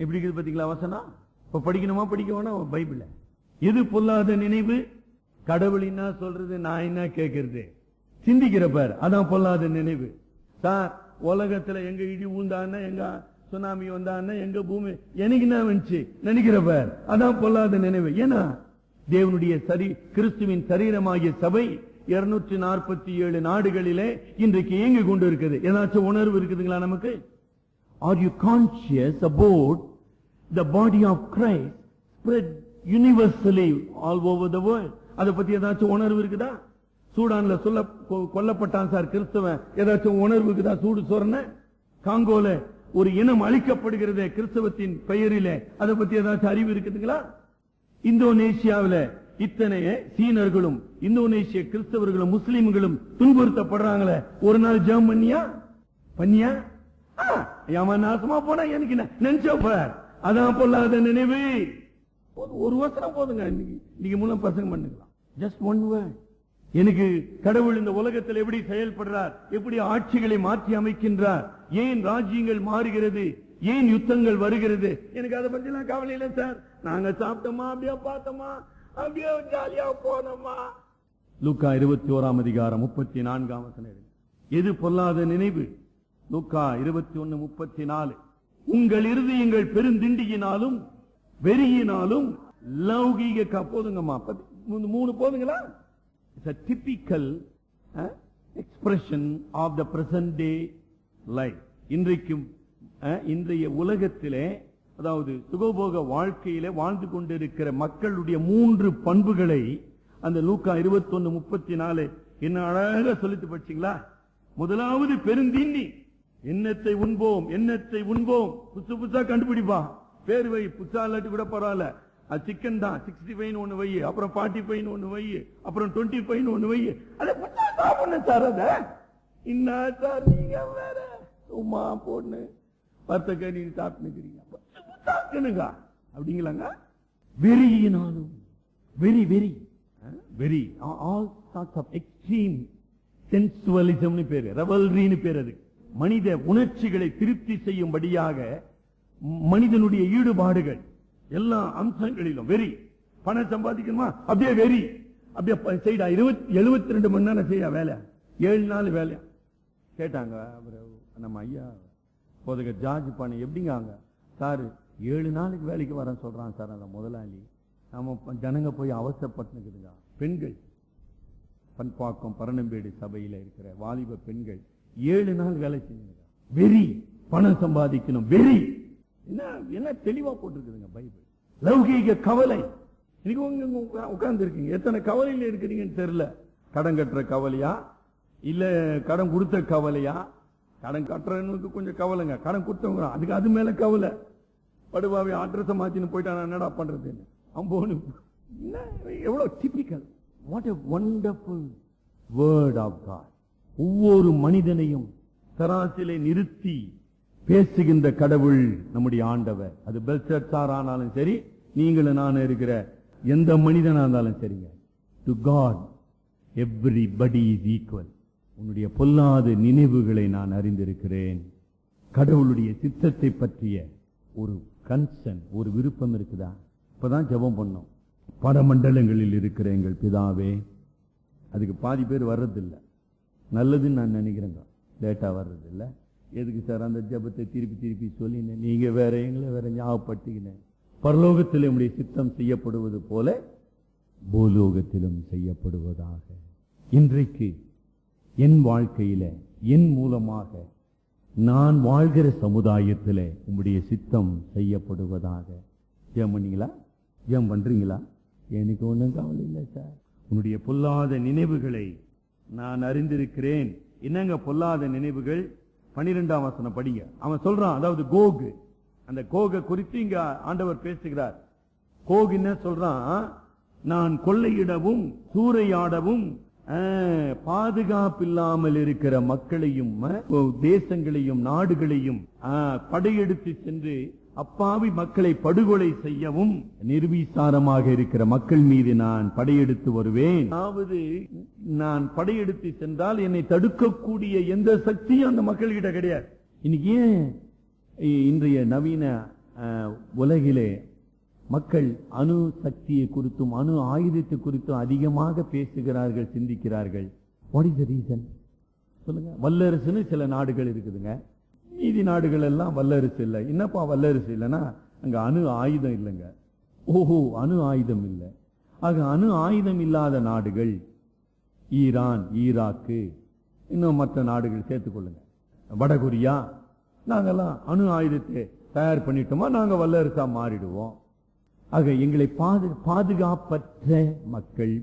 எப்படி இருக்குது பாத்தீங்களா வசனம்? இப்ப படிக்கணுமா படிக்க வேணாம் பைபிள? எது பொல்லாத நினைவு? கடவுள் என்ன சொல்றது, நான் என்ன கேட்கறது, சிந்திக்கிற பார், அதான் பொல்லாத நினைவு. சார், உலகத்துல எங்க இடி ஊந்தான, எங்க சுனாமி வந்தான, எங்க பூமி எனக்கு என்ன வந்துச்சு நினைக்கிற பார், அதான் பொல்லாத நினைவு. ஏன்னா தேவனுடைய கிறிஸ்துவின் சரீரமாகிய சபை 247 நாடுகளிலே இன்றைக்கு இயங்கி கொண்டு இருக்குது. ஏதாச்சும் உணர்வு இருக்குதுங்களா நமக்கு? Are you conscious about the body of Christ spread universally all over the world? அதை பத்தி ஏதாச்சும் உணர்வு இருக்குதா? சூடான்ல கொல்லப்பட்டான் சார் கிறிஸ்தவன், ஏதாச்சும் உணர்வுக்கு தான் சூடு சொரண. காங்கோல ஒரு இனம் அழிக்கப்படுகிறது கிறிஸ்தவத்தின் பெயரிலே, அதை பத்தி ஏதாச்சும் அறிவு இருக்குதுங்களா? இந்தோனேசியாவில் இத்தனை சீனர்களும் இந்தோனேசிய கிறிஸ்தவர்களும் முஸ்லிம்களும் துன்புறுத்தப்படுறாங்களே, ஒரு நாள் ஜெபம் பண்ணியா? நாசமா போனா எனக்கு நினைச்சப்பார், அதான் பொல்லாத நினைவு. ஒரு வசனம் போதுங்க, இன்னைக்கு மூலம் பசங்க பண்ணுக்கலாம். Just one word. எனக்கு கடவுள் இந்த உலகத்தில் எப்படி செயல்படுறார், எப்படி ஆட்சிகளை மாற்றி அமைக்கின்றார், ஏன் ராஜ்யங்கள் மாறுகிறது, ஏன் யுத்தங்கள் வருகிறது, எனக்கு அதை பத்தி எல்லாம் கவலை இல்லை சார். நாங்க சாப்பிட்டோமா, அப்படியே பார்த்தோமா, அப்படியே ஜாலியா போனோமா. லூக்கா 21:34 எது பொல்லாத நினைவு? லூக்கா 21:34 உங்கள் இருதயங்கள் பெருந்திண்டியினாலும் வெறியினாலும் லௌகீக போதுங்கம்மா, 3 போதுங்களா? It's a typical expression of the present day life. இன்றைய உலகத்திலே, அதாவது சுகபோக வாழ்க்கையிலே வாழ்ந்து கொண்டிருக்கிற மக்களுடைய 3 பண்புகளை அந்த லூக்கா 21:34 என்ன அழகா சொல்லிட்டு படிச்சீங்களா? முதலாவது பெருந்தீண்டி. எண்ணத்தை உண்போம். புதுசா கண்டுபிடிப்பா, பேர் வை, புதுசா இல்லாட்டி கூட பரவாயில்ல. அது சிக்கன் தான், 65 ஒண்ணு வை, அப்புறம் 45 ஒண்ணு வை, அப்புறம் 25 ஒண்ணு வை. அதை சாப்பிடணும் சார். அத என்ன சார் நீங்க வேற சும்மா போட்டு வர்த்தக நீங்க சாப்பிட்டுக்கிறீங்க அப்படிங்களாங்க. வெறியினாலும் வெறி ஆல் சார்ட்ஸ் ஆஃப் எக்ஸ்ட்ரீம் சென்சுவலிசம்னு பேரு, ரெவல்ரின்னு பேர். அது மனித உணர்ச்சிகளை திருப்தி செய்யும்படியாக மனிதனுடைய ஈடுபாடுகள் எல்லா அம்சங்களிலும் வெறி. பணம் சம்பாதிக்கணுமா, அப்படியே வெறி, அப்படியே செய்டா. 72 மணி நேரம் செய்ய வேலை, 7 நாள் வேலை. கேட்டாங்க நம்ம ஐயா போதக ஜார்ஜ் பண்ண, எப்படிங்க சார் 7 நாளுக்கு வேலைக்கு வர சொல்றான் சார் அந்த முதலாளி. நம்ம ஜனங்க போய் அவசரப்பட்டுக்குதுங்க. பெண்கள் பண்பாக்கம் பரணம்பேடு சபையில இருக்கிற வாலிப பெண்கள் 7 நாள் வேலை செஞ்சுங்க. வெறி, பணம் சம்பாதிக்கணும், வெறி. என்ன தெளிவா போட்டிருக்குதுங்க பைபிள். லௌகீக கவலை. உட்கார்ந்து இருக்கீங்க, எத்தனை கவலையில இருக்கிறீங்கன்னு தெரியல. கடன் கட்டுற கவலையா, இல்ல கடன் கொடுத்த கவலையா? கடன் கட்டுறவனுக்கு கொஞ்சம் கவலைங்க, கடன் கொடுத்தவங்க அதுக்கு அது மேல கவலை. படுவாவே அட்ரஸ் மாத்தின்னு போயிட்டா என்னடா பண்றது? எவ்வளவு typical. What a wonderful word of God. ஒவ்வொரு மனிதனையும் தராசிலே நிறுத்தி பேசுகின்ற கடவுள் நம்முடைய ஆண்டவர். அது பெல்ஷத்சார் ஆனாலும் சரி, நீங்களும் நான் இருக்கிற எந்த மனிதனா இருந்தாலும் சரிங்க. To God everybody is equal. உன்னுடைய பொல்லாத நினைவுகளை நான் அறிந்திருக்கிறேன். கடவுளுடைய சித்தத்தை பற்றிய ஒரு கன்சர்ன், ஒரு விருப்பம் இருக்குதா? இப்பதான் ஜெபம் பண்ணோம், பரமண்டலங்களில் இருக்கிற எங்கள் பிதாவே. அதுக்கு பாதி பேர் வர்றதில்லை, நல்லதுன்னு நான் நினைக்கிறேங்க. லேட்டா வர்றதில்லை. எதுக்கு சார் அந்த ஜெபத்தை திருப்பி சொல்லினேன்? நீங்க வேற எங்களை வேற ஞாபகப்படுத்திக்கினேன். பரலோகத்தில் நம்முடைய சித்தம் செய்யப்படுவது போல பூலோகத்திலும் செய்யப்படுவதாக. இன்றைக்கு என் வாழ்க்கையில, என் மூலமாக நான் வாழ்கிற சமுதாயத்தில் உம்முடைய சித்தம் செய்யப்படுவதாக. ஜெபம் பண்ணீங்களா? ஜெபம் பண்றீங்களா? எனக்கு ஒன்றும் கவலை இல்லை சார். உன்னுடைய பொல்லாத நினைவுகளை நான் அறிந்திருக்கிறேன். என்னங்க பொல்லாத நினைவுகள்? 12ஆம் வசனம் படிங்க. அவன் சொல்றான், அதாவது கோகு, அந்த கோக குறித்து இங்க ஆண்டவர் பேசுகிறார். கோகு என்ன சொல்றான்? நான் கொள்ளையிடவும் சூறையாடவும் பாதுகாப்பில்லாமல் இருக்கிற மக்களையும் தேசங்களையும் நாடுகளையும் படையெடுத்து சென்று அப்பாவி மக்களை படுகொலை செய்யவும் நிர்விசாரமாக இருக்கிற மக்கள் மீது நான் படையெடுத்து வருவேன். அதாவது நான் படையெடுத்து சென்றால் என்னை தடுக்கக்கூடிய எந்த சக்தியும் அந்த மக்கள்கிட்ட கிடையாது. இன்னைக்கு ஏன் இன்றைய நவீன உலகிலே மக்கள் அணு சக்தியை குறித்தும் அணு ஆயுதத்தை குறித்தும் அதிகமாக பேசுகிறார்கள், சிந்திக்கிறார்கள்? வாட் இஸ் தி ரீசன் சொல்லுங்க. வல்லரசுன்னு சில நாடுகள் இருக்குதுங்க, மீதி நாடுகள் எல்லாம் வல்லரசு இல்லை. என்னப்பா வல்லரசு இல்லைன்னா அங்க அணு ஆயுதம் இல்லைங்க. ஓஹோ, அணு ஆயுதம் இல்லை. ஆக அணு ஆயுதம் இல்லாத நாடுகள் ஈரான், ஈராக்கு, இன்னும் மற்ற நாடுகள் சேர்த்துக்கொள்ளுங்க, வடகொரியா. நாங்கெல்லாம் அணு ஆயுதத்தை தயார் பண்ணிட்டோமா நாங்க வல்லரசா மாறிடுவோம். ஆக எங்களை பாதுகாப்பற்ற மக்கள்.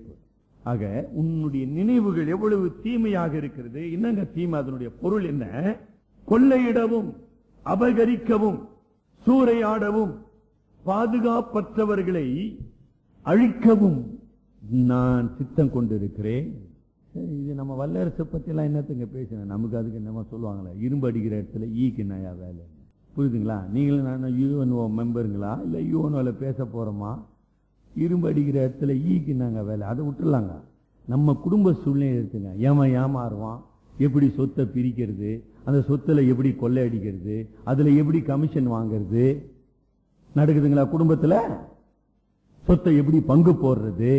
ஆக உன்னுடைய நினைவுகள் எவ்வளவு தீமையாக இருக்கிறது. என்னங்க தீமை? அதனுடைய பொருள் என்ன? கொள்ளையிடவும், அபகரிக்கவும், சூறையாடவும், பாதுகாப்பற்றவர்களை அழிக்கவும் நான் சித்தம் கொண்டிருக்கிறேன். இது நம்ம வல்லரசை பத்தி எல்லாம் என்னத்துங்க பேசின? நமக்கு அதுக்கு என்னமா சொல்லுவாங்களே, இரும்பு அடிக்கிற இடத்துல ஈக்கு நயா வேலை. புரியுதுங்களா? நீங்களும் நான் யூஎன்ஓ மெம்பருங்களா இல்ல யூஎன்ஓல பேச போறோமா? இரும்பு அடிக்கிற இடத்துல ஈக்கு நாங்க வேலை, அதை விட்டுலாங்க. நம்ம குடும்ப சூழ்நிலை இருக்குங்க. ஏமாறுவான், எப்படி சொத்தை பிரிக்கிறது, அந்த சொத்துல எப்படி கொள்ளை அடிக்கிறது, அதுல எப்படி கமிஷன் வாங்கிறது நடக்குதுங்களா? குடும்பத்துல சொத்தை எப்படி பங்கு போடுறது,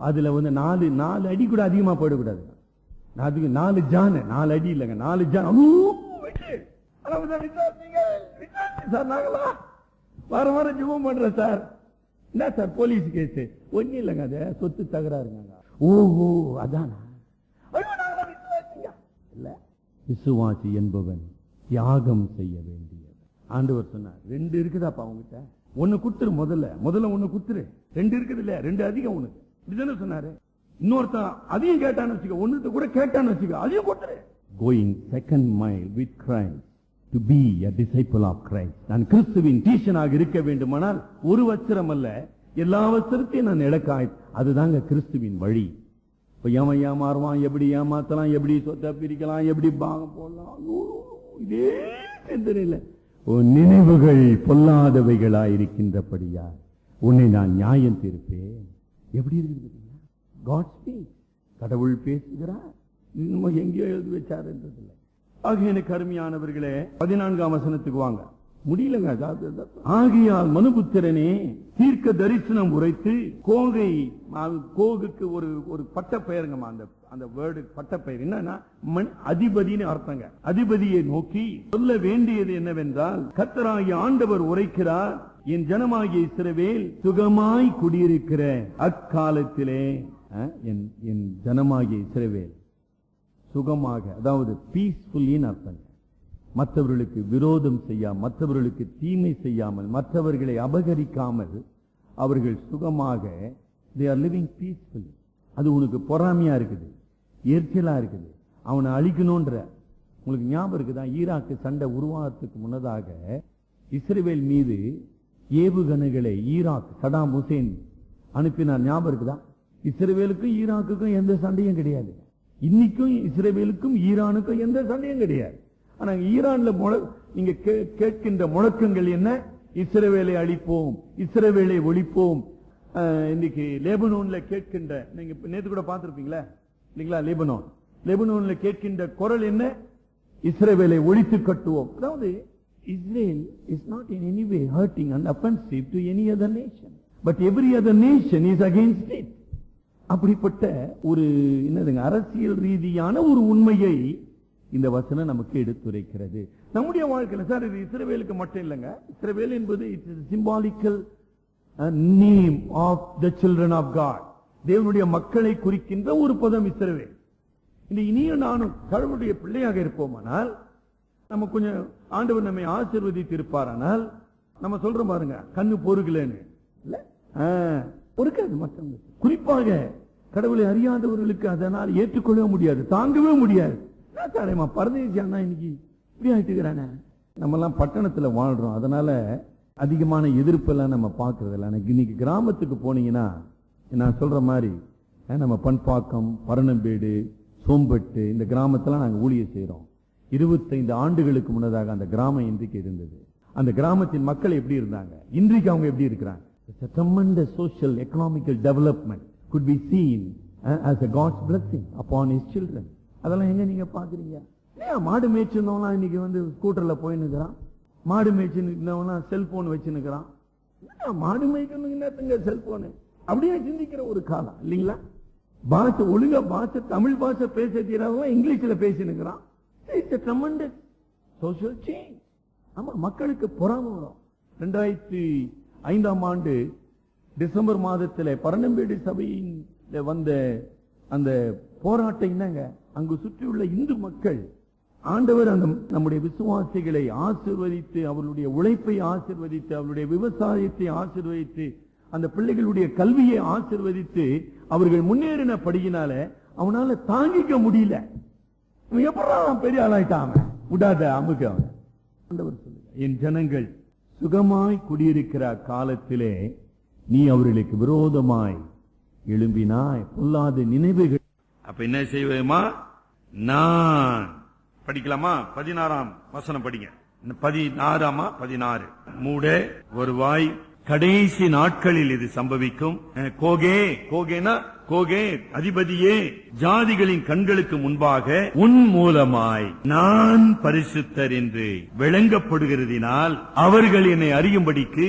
அதுல வந்து நாலு அடி கூட அதிகமா போடக்கூடாது. அதுக்கு 4 ஜான், 4 அடி இல்லைங்க, 4 ஜான். சார் நாங்களா வாரம் ஜெபம் பண்றேன் சார். என்ன சார் போலீஸ் கேஸ்? ஒன்னும் இல்லைங்க, அத சொத்து தகராறுங்க. ஓஹோ அதானா? இல்ல, விசுவாசி என்பவன் தியாகம் செய்ய வேண்டியது. ஆண்டவர் சொன்னார், 2 இருக்குதாப்பா உங்ககிட்ட, ஒன்னு குத்துரு, முதல்ல ஒன்னு குத்துரு. 2 இருக்குது இல்ல, 2 அதிகம் உனக்கு, இப்படிதானே சொன்னாரு. இன்னொருத்தன் அதையும் கேட்டான்னு வச்சுக்க, ஒன்னுத்த கூட கேட்டான்னு வச்சுக்க, அதையும் கொடுத்துரு. Going second mile with Christ to be a disciple of Christ. நான் கிறிஸ்துவின் டீச்சனாக இருக்க வேண்டுமானால் ஒரு வஸ்திரம் அல்ல, எல்லா வஸ்திரத்தையும் நான் இழக்காய். அதுதாங்க கிறிஸ்துவின் வழி. இப்ப ஏமாறுவான், எப்படி ஏமாத்தலாம், எப்படி சொத்தை பிரிக்கலாம், எப்படி பாகம் போடலாம், இதே சிந்தனையில் உன் நினைவுகள் பொல்லாதவைகளாயிருக்கின்றபடியா உன்னை நான் நியாயம் தீர்ப்பேன். எப்படி இருக்குது? God speaks. கடவுள் பேசுகிறார். இன்னும் எங்கேயோ எழுதி வச்சாருன்றதில்லை. ஆகிய எனக்கு அருமையானவர்களே, 14ஆம் வசனத்துக்கு வாங்க. முடியலங்க. ஆகையால் மனுபுத்திரனே, தீர்க்க தரிசனம் உரைத்து கோகுக்கு ஒரு பட்ட பெயருங்கம்மா. அந்த வேர்டு பட்ட பெயர் என்னன்னா அதிபதினு அர்த்தங்க. அதிபதியை நோக்கி சொல்ல வேண்டியது என்னவென்றால், கர்த்தராகிய ஆண்டவர் உரைக்கிறார், என் ஜனமாகிய இஸ்ரவேல் சுகமாய் குடியிருக்கிற அக்காலத்திலே, என் ஜனமாகிய இஸ்ரவேல் சுகமாக, அதாவது பீஸ்ஃபுல்லின்னு அர்த்தம். மற்றவர்களுக்கு விரோதம் செய்யாமல், மற்றவர்களுக்கு தீமை செய்யாமல், மற்றவர்களை அபகரிக்காமல் அவர்கள் சுகமாக they are living peacefully. அது உனக்கு பொறாமையா இருக்குது, எரிச்சலா இருக்குது, அவனை அழிக்கணும்ன்ற. உங்களுக்கு ஞாபகம் இருக்குதா? ஈராக்கு சண்டை உருவாகிறதுக்கு முன்னதாக இஸ்ரவேல் மீது ஏவுகணைகளை ஈராக் சதாம் ஹுசேன் அனுப்பினார். ஞாபகம் இருக்குதா? இஸ்ரவேலுக்கும் ஈராக்குக்கும் எந்த சண்டையும் கிடையாது. இன்னைக்கும் இஸ்ரவேலுக்கும் ஈரானுக்கும் எந்த சண்டையும் கிடையாது. ஆனா ஈரான்ல நீங்க கேட்கின்ற முழக்கங்கள் என்ன? இஸ்ரவேலை அழிப்போம், இஸ்ரவேலை ஒழிப்போம். இன்னைக்கு லெபனோன்ல கேட்கின்ற, நீங்க நேத்து கூட பார்த்திருப்பீங்களா இல்லைங்களா? லெபனோன்ல கேட்கின்ற குரல் என்ன? இஸ்ரவேலை ஒழித்து கட்டுவோம். அதாவது Israel is not in any way hurting and offensive to any other nation, but every other nation is against it. அப்படிப்பட்ட ஒரு என்னதுங்க, அரசியல் ரீதியான ஒரு உண்மையை இந்த வசனம் நமக்கு எடுத்துரைக்கிறது. நம்முடைய வாழ்க்கையில சார் இது இஸ்ரவேலுக்கு மட்டும் இல்லைங்க. இஸ்ரவேல் என்பது it's symbolical name of the children of God. தேவனுடைய மக்களை குறிக்கின்ற ஒரு பதம் இஸ்ரவேல். இந்த இனியும் நானும் கடவுளுடைய பிள்ளையாக இருப்போமானால், நம்ம கொஞ்சம் ஆண்டவர் நம்மை ஆசீர்வதித்து இருப்பாரானால், நம்ம சொல்றோம் பாருங்க, கண்ணு பொறுக்கலன்னு இல்ல, பொறுக்காது. மற்றவங்க குறிப்பாக கடவுளை அறியாதவர்களுக்கு அதனால் ஏற்றுக்கொள்ள முடியாது, தாங்கவே முடியாது. பரதேசியானா இன்னைக்கு இப்படி ஆயிட்டுக்கிறானே. நம்ம எல்லாம் பட்டணத்துல வாழ்றோம், அதனால அதிகமான எதிர்ப்பெல்லாம் நம்ம பார்க்கறது இல்லை. இன்னைக்கு கிராமத்துக்கு போனீங்கன்னா நான் சொல்ற மாதிரி நம்ம பண்பாக்கம், பரணம்பேடு, சோம்பட்டு இந்த கிராமத்தெல்லாம் நாங்கள் ஊழியம் செய்யறோம். 25 ஆண்டுகளுக்கு முன்னதாக அந்த கிராமம் இன்றைக்கு இருந்தது. அந்த கிராமத்தின் மக்கள் எப்படி இருந்தாங்க, இன்றைக்கு அவங்க எப்படி இருக்கிறாங்க? It's a tremendous social economical development could be seen as a God's blessing upon his children. அதெல்லாம் எங்க நீங்க பாக்குறீங்க? மாடு மேய்ச்சிருந்தவனா இன்னைக்கு வந்து ஸ்கூட்டர்ல போயின்னு இருக்கிறான், மாடு மேய்ச்சிருந்தவனா செல்போன் வச்சுன்னுக்கிறான். மாடு மேய்க்கணுங்க செல்போனு அப்படியே சிந்திக்கிற ஒரு காலம் இல்லைங்களா? பாஷை ஒழுங்கா பாஷை, தமிழ் பாஷை பேச தீராக இங்கிலீஷ்ல பேசினுக்கிறான். It's a tremendous social change. ஆமா, மக்களுக்கு பொறாமை வரும். 2005ஆம் ஆண்டு டிசம்பர் மாதத்தில் பரணம்பேடு சபையின் வந்த அந்த போராட்டம் என்னங்க, அங்கு சுற்றியுள்ள இந்து மக்கள் ஆண்டவர் அந்த நம்முடைய விசுவாசிகளை ஆசீர்வதித்து, அவர்களுடைய உழைப்பை ஆசீர்வதித்து, அவருடைய விவசாயத்தை ஆசீர்வதித்து, அந்த பிள்ளைகளுடைய கல்வியை ஆசீர்வதித்து அவர்கள் முன்னேறினபடியினால அவனால தாங்கிக்க முடியல. எப்படா பெரிய ஆளாயிட்டான், விடாத அமுக. ஆண்டவர் சொல்லுங்க, என் ஜனங்கள் சுகமாய் குடியிருக்கிற காலத்திலே நீ அவர்களுக்கு விரோதமாய் எழும்பினாய் பொல்லாத நினைவுகள். அப்ப என்ன செய்வேமா? நான் படிக்கலாமா? 16ஆம் வசனம் படிங்க. 16 மூட வருவாய், கடைசி நாட்களில் இது சம்பவிக்கும். கோகே அதிபதியே, ஜாதிகளின் கண்களுக்கு முன்பாக உன் மூலமாய் நான் பரிசுத்தர் என்று விளங்கப்படுகிறதினால் அவர்கள் என்னை அறியும்படிக்கு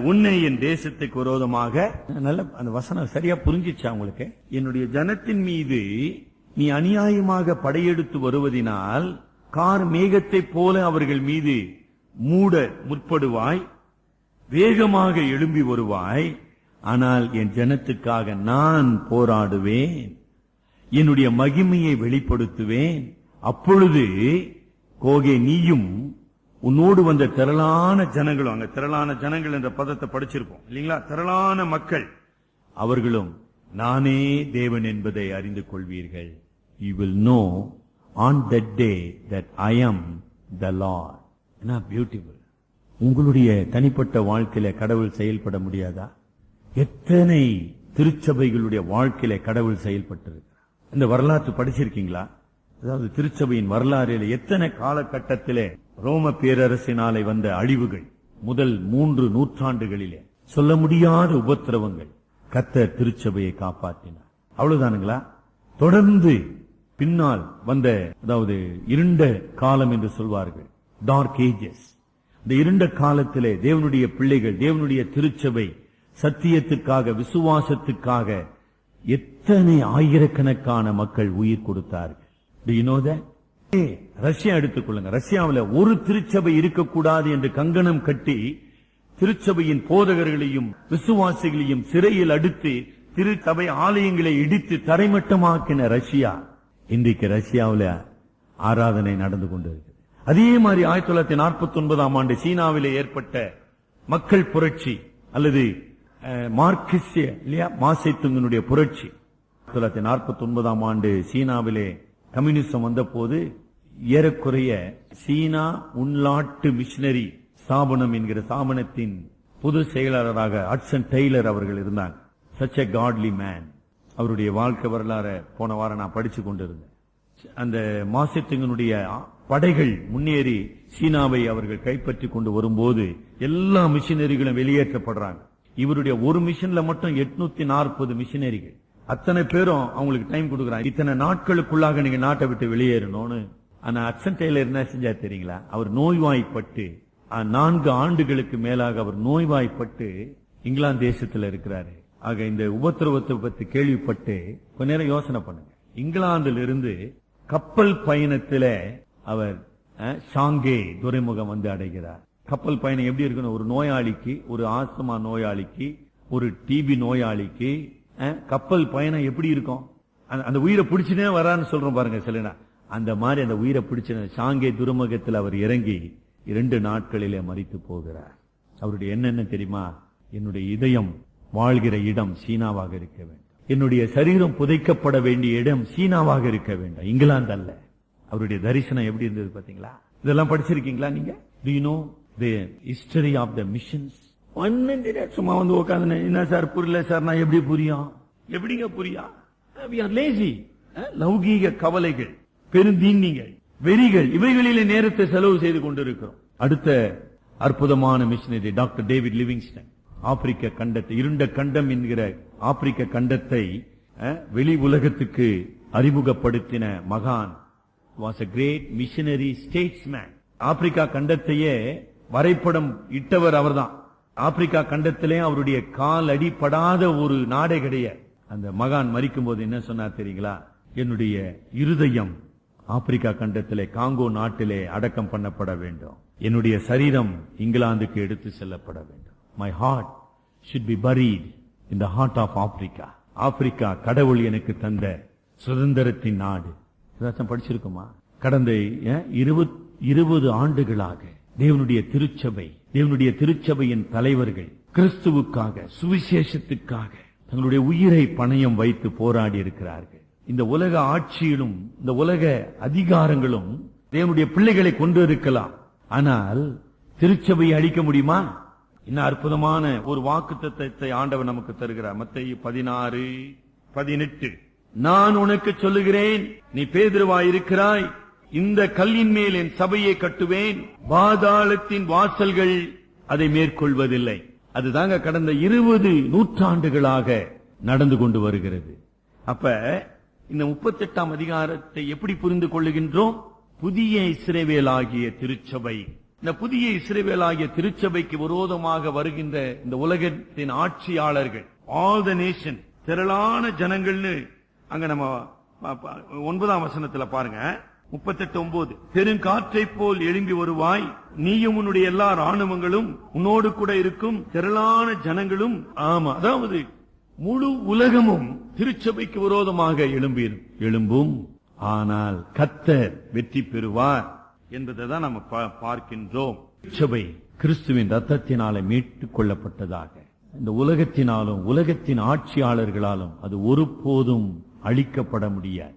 உன்னை என் தேசத்துக்கு விரோதமாக. நல்ல அந்த வசனம் சரியா புரிஞ்சிச்சா உங்களுக்கு? என்னுடைய ஜனத்தின் மீது நீ அநியாயமாக படையெடுத்து வருவதினால் கார் மேகத்தை போல அவர்கள் மீது மூட முற்படுவாய், வேகமாக எழும்பி வருவாய். ஆனால் என் ஜனத்துக்காக நான் போராடுவேன், என்னுடைய மகிமையை வெளிப்படுத்துவேன். அப்பொழுது கோகே நீயும் உன்னோடு வந்த திரளான ஜனங்களும், அங்க திரளான ஜனங்கள் என்ற பதத்தை படிச்சிருக்கோம் இல்லீங்களா? திரளான மக்கள், அவர்களும் நானே தேவன் என்பதை அறிந்து கொள்வீர்கள். You will know on that day that I am the Lord. என்ன பியூட்டிஃபுல்! உங்களுடைய தனிப்பட்ட வாழ்க்கையில கடவுள் செயல்பட முடியாதா? எத்தனை திருச்சபைகளுடைய வாழ்க்கையில கடவுள் செயல்பட்டிருக்கிறார். இந்த வரலாற்று படிச்சிருக்கீங்களா? அதாவது திருச்சபையின் வரலாறில் எத்தனை காலகட்டத்திலே ரோம பேரரசினாலே வந்த அழிவுகள், முதல் 3 நூற்றாண்டுகளிலே சொல்ல முடியாத உபத்திரவங்கள், கர்த்தர் திருச்சபையை காப்பாற்றினார். அவ்வளவுதானுங்களா? தொடர்ந்து பின்னால் வந்த, அதாவது இருண்ட காலம் என்று சொல்வார்கள், டார்க் ஏஜஸ். இந்த இருண்ட காலத்திலே தேவனுடைய பிள்ளைகள், தேவனுடைய திருச்சபை சத்தியத்துக்காக, விசுவாசத்துக்காக எத்தனை ஆயிரக்கணக்கான மக்கள் உயிர் கொடுத்தார்கள். Do you know that? Russia எடுத்துக்கொள்ளுங்க. ரஷ்யாவில் ஒரு திருச்சபை இருக்கக்கூடாது என்று கங்கணம் கட்டி திருச்சபையின் போதகர்களையும் விசுவாசிகளையும் சிறையில் அடித்து திருச்சபை ஆலயங்களை இடித்து தரைமட்டமாக்கின ரஷ்யா. இன்றைக்கு ரஷ்யாவில் ஆராதனை நடந்து கொண்டிருக்கிறது. அதே மாதிரி 1949ஆம் ஆண்டு சீனாவிலே ஏற்பட்ட மக்கள் புரட்சி அல்லது மார்க்சிய மாசேத்துங்கினுடைய புரட்சி. 1949ஆம் ஆண்டு சீனாவிலே கம்யூனிசம் வந்த போது ஏறக்குறைய சீனா உள்நாட்டு மிஷனரி ஸ்தாபனம் என்கிற ஸ்தாபனத்தின் பொது செயலாளராக ஹட்சன் டெய்லர் அவர்கள் இருந்தாங்க. such a godly man. அவருடைய வாழ்க்கை வரலாறு போன வாரம் நான் படிச்சு கொண்டிருந்தேன். அந்த மாசேத்துங்கினுடைய படைகள் முன்னேறி சீனாவை அவர்கள் கைப்பற்றி கொண்டு வரும்போது எல்லா மிஷினரிகளும் வெளியேற்றப்படுறாங்க. இவருடைய ஒரு மிஷன்ல மட்டும் 840 மிஷினரிகள். அத்தனை பேரும் அவங்களுக்கு டைம் கொடுக்குறாங்க, இத்தனை நாட்களுக்குள்ளாக நீங்க நாட்டை விட்டு வெளியேறணும்னு. ஆனா ஹட்சன் டெய்லர் என்ன செஞ்சா தெரியுங்களா? அவர் நோய்வாய்ப்பட்டு 4 ஆண்டுகளுக்கு மேலாக அவர் நோய்வாய்ப்பட்டு இங்கிலாந்து தேசத்தில் இருக்கிறாரு. ஆக இந்த உபத்திரவத்தை பற்றி கேள்விப்பட்டு கொஞ்ச நேரம் யோசனை பண்ணுங்க. இங்கிலாந்தில் இருந்து கப்பல் பயணத்தில அவர் ஷாங்கே துறைமுகம் வந்து அடைகிறார். கப்பல் பயணம் எப்படி இருக்கணும்? ஒரு நோயாளிக்கு, ஒரு ஆஸ்துமா நோயாளிக்கு, ஒரு டிபி நோயாளிக்கு கப்பல் பயணம் எப்படி இருக்கும்? அந்த உயிரை பிடிச்சுனே வரான்னு சொல்றோம் பாருங்க சிலனா. அந்த மாதிரி அந்த உயிரை பிடிச்ச ஷாங்கே துறைமுகத்தில் அவர் இறங்கி 2 நாட்களிலே மரித்து போகிறார். அவருடைய என்ன தெரியுமா? என்னுடைய இதயம் வாழ்கிற இடம் சீனாவாக இருக்க வேண்டும், என்னுடைய சரீரம் புதைக்கப்பட வேண்டிய இடம் சீனாவாக இருக்க வேண்டும், இங்கிலாந்து அல்ல. அவருடைய தரிசனம் எப்படி இருந்தது பாத்தீங்களா? இதெல்லாம் படிச்சிருக்கீங்களா நீங்க? Do you know the history of the missions? சும்மா வந்து உட்காந்து என்ன சார் புரியல சார், நான் எப்படி புரியும்? எப்படிங்க புரியா? We are lazy. லௌகீக கவலைகள், பெருந்தீங்கிகள், வெறிகள், இவைகளிலே நேரத்தை செலவு செய்து கொண்டிருக்கிறோம். அடுத்த அற்புதமான மிஷனரி டாக்டர் டேவிட் லிவிங்ஸ்டன் ஆப்பிரிக்க கண்டத்தை, இருண்ட கண்டம் என்கிற ஆப்பிரிக்க கண்டத்தை வெளி உலகத்துக்கு அறிமுகப்படுத்தின மகான். was a great missionary statesman. ஆப்பிரிக்கா கண்டத்தையே வரைபடம் இட்டவர் அவர்தான். ஆப்பிரிக்கா கண்டத்திலே அவருடைய கால் அடிப்படாத ஒரு நாடே கிடையாது. அந்த மகான் மரிக்கும் போது என்ன சொன்னார் தெரியுங்களா? என்னுடைய இருதயம் ஆப்பிரிக்கா கண்டத்திலே காங்கோ நாட்டிலே அடக்கம் பண்ணப்பட வேண்டும், என்னுடைய சரீரம் இங்கிலாந்துக்கு எடுத்து செல்லப்பட வேண்டும். My heart should be buried in the heart of Africa. Africa கடவுள் எனக்கு தந்த சுதந்திரத்தின் நாடு. படிச்சிருக்குமா? கடந்த 20 ஆண்டுகளாக தேவனுடைய திருச்சபை, தேவனுடைய திருச்சபையின் தலைவர்கள் கிறிஸ்துவுக்காக, சுவிசேஷத்துக்காக தங்களுடைய உயிரை பணயம் வைத்து போராடி இருக்கிறார்கள். இந்த உலக ஆட்சியிலும் இந்த உலக அதிகாரங்களும் தேவனுடைய பிள்ளைகளை கொண்டு இருக்கலாம். ஆனால் திருச்சபையை அழிக்க முடியுமா? இன்னும் அற்புதமான ஒரு வாக்குத்தத்தத்தை ஆண்டவர் நமக்கு தருகிறார். மத்தேயு 16:18. நான் உனக்கு சொல்லுகிறேன், நீ பேதுருவாயிருக்கிறாய், இந்த கல்லின் மேல் என் சபையை கட்டுவேன், பாதாளத்தின் வாசல்கள் அதை மேற்கொள்வதில்லை. அதுதாங்க கடந்த 20 நூற்றாண்டுகளாக நடந்து கொண்டு வருகிறது. அப்ப இந்த 38ஆம் அதிகாரத்தை எப்படி புரிந்து கொள்ளுகின்றோம்? புதிய இஸ்ரவேலாகிய திருச்சபை, இந்த புதிய இஸ்ரவேலாகிய திருச்சபைக்கு விரோதமாக வருகின்ற இந்த உலகத்தின் ஆட்சியாளர்கள், ஆல் த நேஷன், திரளான ஜனங்கள்னு அங்க நம்ம 9ஆம் வசனத்துல பாருங்க. 38:9. பெருங்காற்றை போல் எழும்பி வருவாய், நீயும் உன்னுடைய எல்லா ராணுவங்களும் உன்னோடு கூட இருக்கும் திரளான ஜனங்களும். ஆமா, அதாவது முழு உலகமும் திருச்சபைக்கு விரோதமாக எழும்பும். ஆனால் கர்த்தர் வெற்றி பெறுவார் என்பதை தான் நம்ம பார்க்கின்றோம். திருச்சபை கிறிஸ்துவின் ரத்தத்தினாலே மீட்டுக் கொள்ளப்பட்டதாக இந்த உலகத்தினாலும் உலகத்தின் ஆட்சியாளர்களாலும் அது ஒருபோதும் அழிக்கப்பட முடியாது.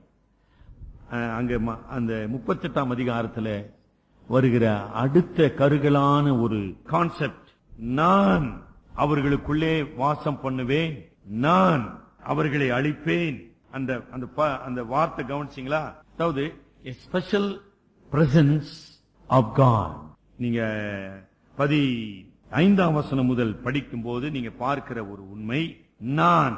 அங்க அந்த 38ஆம் அதிகாரத்துல வருகிற அடுத்த கருகலான ஒரு கான்செப்ட், நான் அவர்களுக்குள்ளே வாசம் பண்ணுவேன், நான் அவர்களை அழிப்பேன். அந்த வார்த்தை கவனிச்சீங்களா? அதாவது a special presence of God. நீங்க 15ஆம் வசனம் முதல் படிக்கும் போது நீங்க பார்க்கிற ஒரு உண்மை, நான்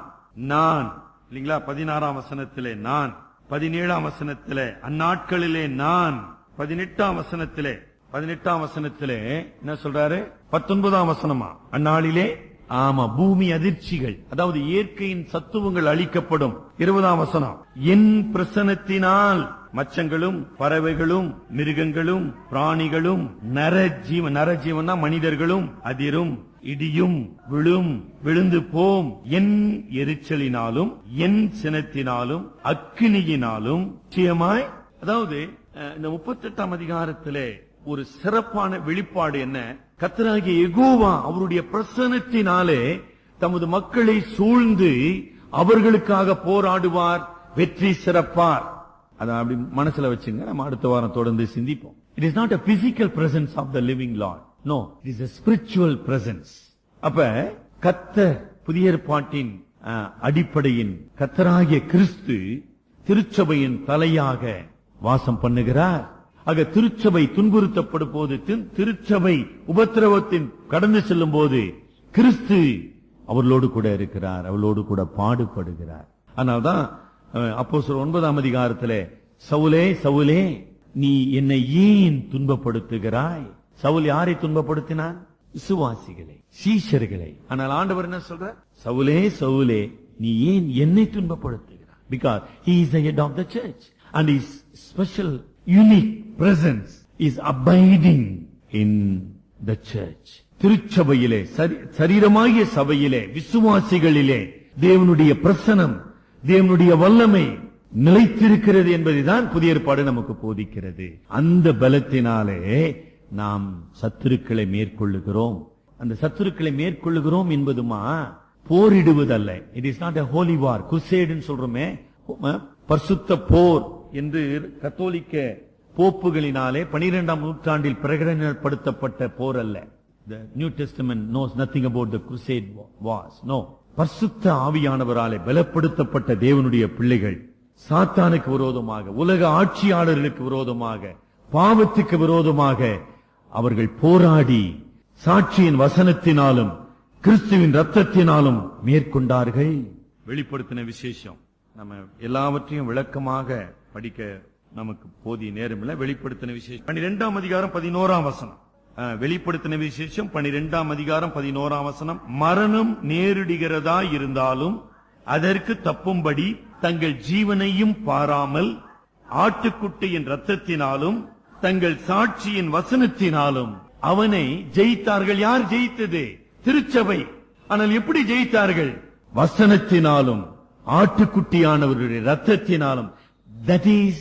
இல்லீங்களா? 16ஆம் வசனத்திலே நான், 17ஆம் வசனத்திலே அந்நாட்களிலே நான், 18ஆம் வசனத்திலே என்ன சொல்றாரு? 19ஆம் வசனமா அந்நாளிலே, ஆமா, பூமி அதிர்ச்சிகள், அதாவது இயற்கையின் சத்துவங்கள் அழிக்கப்படும். 20ஆம் வசனம், என் பிரசனத்தினால் மச்சங்களும் பறவைகளும் மிருகங்களும் பிராணிகளும் நரஜீவனா மனிதர்களும் அதிரும், இடியும் விழுந்து போம், என் எரிச்சலினாலும் என் சினத்தினாலும் அக்கினியினாலும் நிச்சயமாய். அதாவது இந்த 38ஆம் அதிகாரத்திலே ஒரு சிறப்பான வெளிப்பாடு என்ன? கர்த்தராகிய யெகோவா அவருடைய பிரசன்னத்தினாலே தமது மக்களை சூழ்ந்து அவர்களுக்காக போராடுவார், வெற்றி சிறப்பார். அதை அப்படி மனசுல வச்சுங்க. நம்ம அடுத்த வாரம் தொடர்ந்து சிந்திப்போம். It is not a physical presence of the living Lord. No, it is a spiritual presence. அப்ப கர்த்தர் புதிய ஏற்பாட்டின் அடிப்படையின் கர்த்தராகிய கிறிஸ்து திருச்சபையின் தலையாக வாசம் பண்ணுகிறார். ஆக திருச்சபை துன்புறுத்தப்படும் போது, திருச்சபை உபத்திரவத்தின் கடந்து செல்லும் போது கிறிஸ்து அவர்களோடு கூட இருக்கிறார், அவளோடு கூட பாடுபடுகிறார். அதனால்தான் அப்போஸ்தலர் 9ஆம் அதிகாரத்திலே, சவுலே சவுலே நீ என்னை ஏன் துன்பப்படுத்துகிறாய்? சவுல் யாரை துன்பப்படுத்தினார்? விசுவாசிகளை, சீஷர்களை. ஆனால் ஆண்டவர் என்ன சொல்றார்? சவுலே சவுலே நீ ஏன் என்னை துன்பப்படுத்துகிறாய்? Because he is the head of the church and his special unique presence is abiding in the church. திருச்சபையிலே, சரீரமாகிய சபையிலே, விசுவாசிகளிலே தேவனுடைய பிரசனம், தேவனுடைய வல்லமை நிலைத்திருக்கிறது என்பதுதான் புதிய ஏற்பாடு நமக்கு போதிக்கிறது. அந்த பலத்தினாலே நாம் சத்துருக்களை மேற்கொள்ளுகிறோம். அந்த சத்துருக்களை மேற்கொள்ளுகிறோம் என்பதுமா போரிடுவதல்ல. It is not a holy war, crusade சொல்றோமே, பரிசுத்த போர் என்று கத்தோலிக்க போப்புகளினாலே 12ஆம் நூற்றாண்டில் பிரகடனப்படுத்தப்பட்ட போர் அல்ல. The New Testament knows nothing about the crusade wars. No. பரிசுத்த ஆவியானவராலே பலப்படுத்தப்பட்ட தேவனுடைய பிள்ளைகள் சாத்தானுக்கு விரோதமாக, உலக ஆட்சியாளர்களுக்கு விரோதமாக, பாவத்துக்கு விரோதமாக அவர்கள் போராடி சாட்சியின் வசனத்தினாலும் கிறிஸ்துவின் ரத்தத்தினாலும் மேற்கொண்டார்கள். வெளிப்படுத்தின விசேஷம் நம்ம எல்லாவற்றையும் விளக்கமாக படிக்க நமக்கு போதிய நேரம் இல்லை. வெளிப்படுத்தின விசேஷம் 12ஆம் அதிகாரம் 11ஆம் வசனம். வெளிப்படுத்தின விசேஷம் 12ஆம் அதிகாரம் 11ஆம் வசனம். மரணம் நேரிடுகிறதா இருந்தாலும் அதற்கு தப்பும்படி தங்கள் ஜீவனையும் பாராமல் ஆட்டுக்குட்டியின் ரத்தத்தினாலும் தங்கள் சாட்சியின் வசனத்தினாலும் அவனை ஜெயித்தார்கள். யார் ஜெயித்தது? திருச்சபை. ஆனால் எப்படி ஜெயித்தார்கள்? வசனத்தினாலும் ஆட்டுக்குட்டியானவருடைய ரத்தத்தினாலும். That is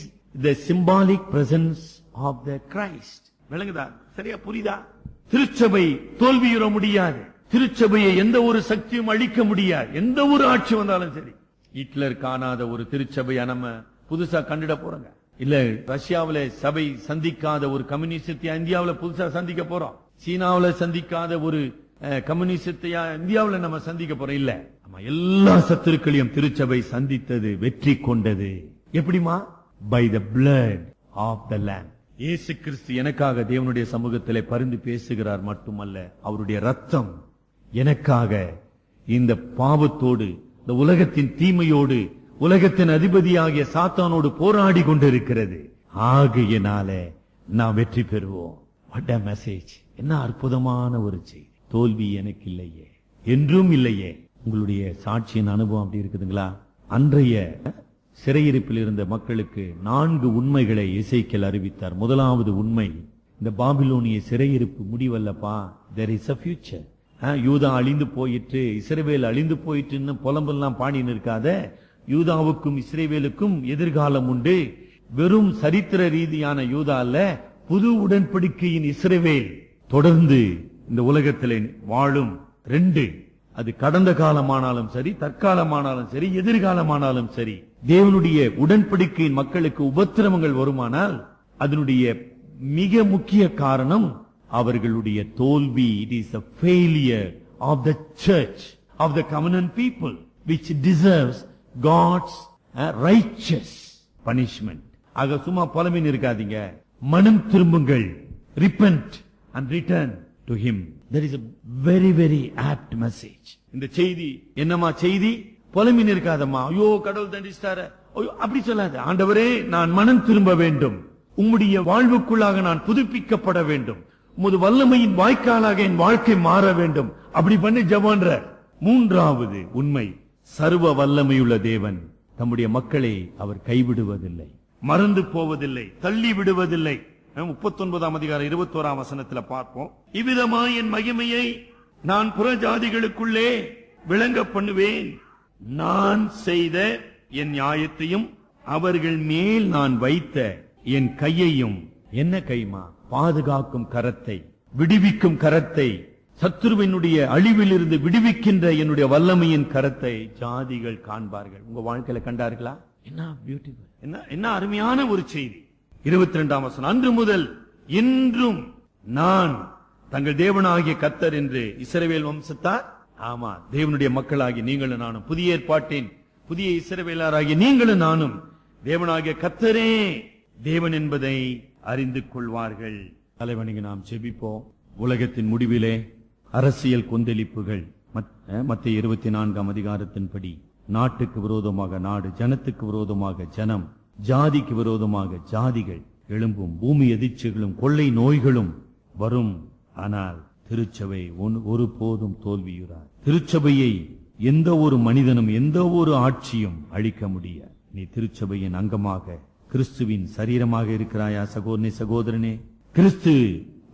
the symbolic presence of the Christ. விளங்குதா? சரியா புரியுதா? திருச்சபை தோல்வியுற முடியாது. திருச்சபையை எந்த ஒரு சக்தியும் அழிக்க முடியாது. எந்த ஒரு ஆட்சி வந்தாலும் சரி. ஹிட்லர் காணாத ஒரு திருச்சபையா நம்ம புதுசா கண்டிட போறோங்க. இல்ல ரஷ்யாவில சபை சந்திக்காத ஒரு கம்யூனிஸ்டத்தையா இந்தியாவில புதுசா சந்திக்க போறோம். சீனாவில சந்திக்காத ஒரு கம்யூனிஸ்டத்தையா இந்தியாவில நம்ம சந்திக்க போறோம். இல்ல, நம்ம எல்லா சத்துருக்களையும் திருச்சபை சந்தித்தது, வெற்றி கொண்டது. எப்படிமா? By the blood of the lamb. இயேசு கிறிஸ்து எனக்காக தேவனுடைய சமூகத்திலே பரிந்து பேசுகிறார் மட்டுமல்ல, அவருடைய ரத்தம் எனக்காக இந்த பாவத்தோடு, இந்த உலகத்தின் தீமையோடு, உலகத்தின் அதிபதியாகிய சாத்தானோடு போராடி கொண்டிருக்கிறது. ஆகையினால நாம் வெற்றி பெறுவோம். What a message! என்ன அற்புதமான ஒரு செய்தி. தோல்வி எனக்கு இல்லையே, என்றும் இல்லையே. உங்களுடைய சாட்சியின் அனுபவம் அப்படி இருக்குதுங்களா? அன்றைய சிறையிருப்பில் இருந்த மக்களுக்கு 4 உண்மைகளை எசேக்கியேல் அறிவித்தார். முதலாவது உண்மை, இந்த பாபிலோனிய சிறையிருப்பு முடிவல்லப்பா, there is a future. யூதா அழிந்து போயிற்று, இஸ்ரவேல் அழிந்து போயிற்றுன்னு புலம்பெல்லாம் பாடின்னு இருக்காத. யூதாவுக்கும் இஸ்ரவேலுக்கும் எதிர்காலம் உண்டு. வெறும் சரித்திர ரீதியான யூதா அல்ல, புது உடன்படிக்கையின் இஸ்ரவேல் தொடர்ந்து இந்த உலகத்திலே வாழும். 2, அது கடந்த காலமானாலும் சரி, தற்காலமானாலும் சரி, எதிர்காலமானாலும் சரி, தேவனுடைய உடன்படிக்கையின் மக்களுக்கு உபத்திரவங்கள் வருமானால் அதனுடைய மிக முக்கிய காரணம் அவர்களுடைய தோல்வி. It is a failure of the church, of the covenant people, which deserves God's righteous punishment. ஆக சும்மா புலம்பின்னு இருக்காதீங்க, மனம் திரும்புங்கள். Repent and return to him. There is a very very apt message. இந்த செய்தி என்னமா செய்தி? புலம்பின்னு இருக்காதம்மா, ஐயோ கடவுள் தண்டிச்சாரு, ஐயோ அப்படி சொல்லாத. ஆண்டவரே, நான் மனம் திரும்ப வேண்டும், உம்முடைய வாழ்வுக்குள்ளாக நான் புதுப்பிக்கப்பட வேண்டும், உமது வல்லமையின் வாய்க்காலாக என் வாழ்க்கை மாற வேண்டும். அப்படி பண்ணி ஜெபம்ன்ற. 3வது உண்மை, சர்வ வல்லமையுள்ள தேவன் தம்முடைய மக்களை அவர் கைவிடுவதில்லை, மறந்து போவதில்லை, தள்ளி விடுவதில்லை. 39ஆம் அதிகாரம் 21ஆம் வசனத்துல பார்ப்போம். இவ்விதமாய் என் மகிமையை நான் புறஜாதிகளுக்குள்ளே விளங்க பண்ணுவேன், நான் செய்த என் நியாயத்தையும் அவர்கள் மேல் நான் வைத்த என் கையையும். என்ன கைமா? பாதுகாக்கும் கரத்தை, விடுவிக்கும் கரத்தை, சத்துருவினுடைய அழிவில் இருந்து விடுவிக்கின்ற என்னுடைய வல்லமையின் கரத்தை ஜாதிகள் காண்பார்கள். உங்க வாழ்க்கையில கண்டார்களா? என்ன பியூட்டிஃபுல், என்ன அருமையான ஒரு செய்தி. 22ஆம் வசனம், அன்று முதல் இன்றும் நான் தங்கள் தேவனாகிய கர்த்தர் என்று இஸ்ரவேல் வம்சத்தார், ஆமா தேவனுடைய மக்களாகிய நீங்களும் நானும், புதிய ஏற்பாட்டின் புதிய இஸ்ரவேலராகிய நீங்களும் நானும் தேவனாகிய கர்த்தரே தேவன் என்பதை அறிந்து கொள்வார்கள். தலைவனிக்கு நாம் ஜெபிப்போம். உலகத்தின் முடிவிலே அரசியல் கொந்தளிப்புகள், மத்தேயு 24ஆம் அதிகாரத்தின்படி நாட்டுக்கு விரோதமாக நாடு, ஜனத்துக்கு விரோதமாக ஜனம், ஜாதிக்கு விரோதமாக ஜாதிகள் எழும்பும், பூமி எதிர்ச்சிகளும் கொள்ளை நோய்களும் வரும். ஆனால் திருச்சபை ஒருபோதும் தோல்வியுறார். திருச்சபையை எந்த ஒரு மனிதனும் எந்த ஒரு ஆட்சியும் அழிக்க முடியாது. நீ திருச்சபையின் அங்கமாக, கிறிஸ்துவின் சரீரமாக இருக்கிறாயா சகோதரனே, சகோதரனே? கிறிஸ்து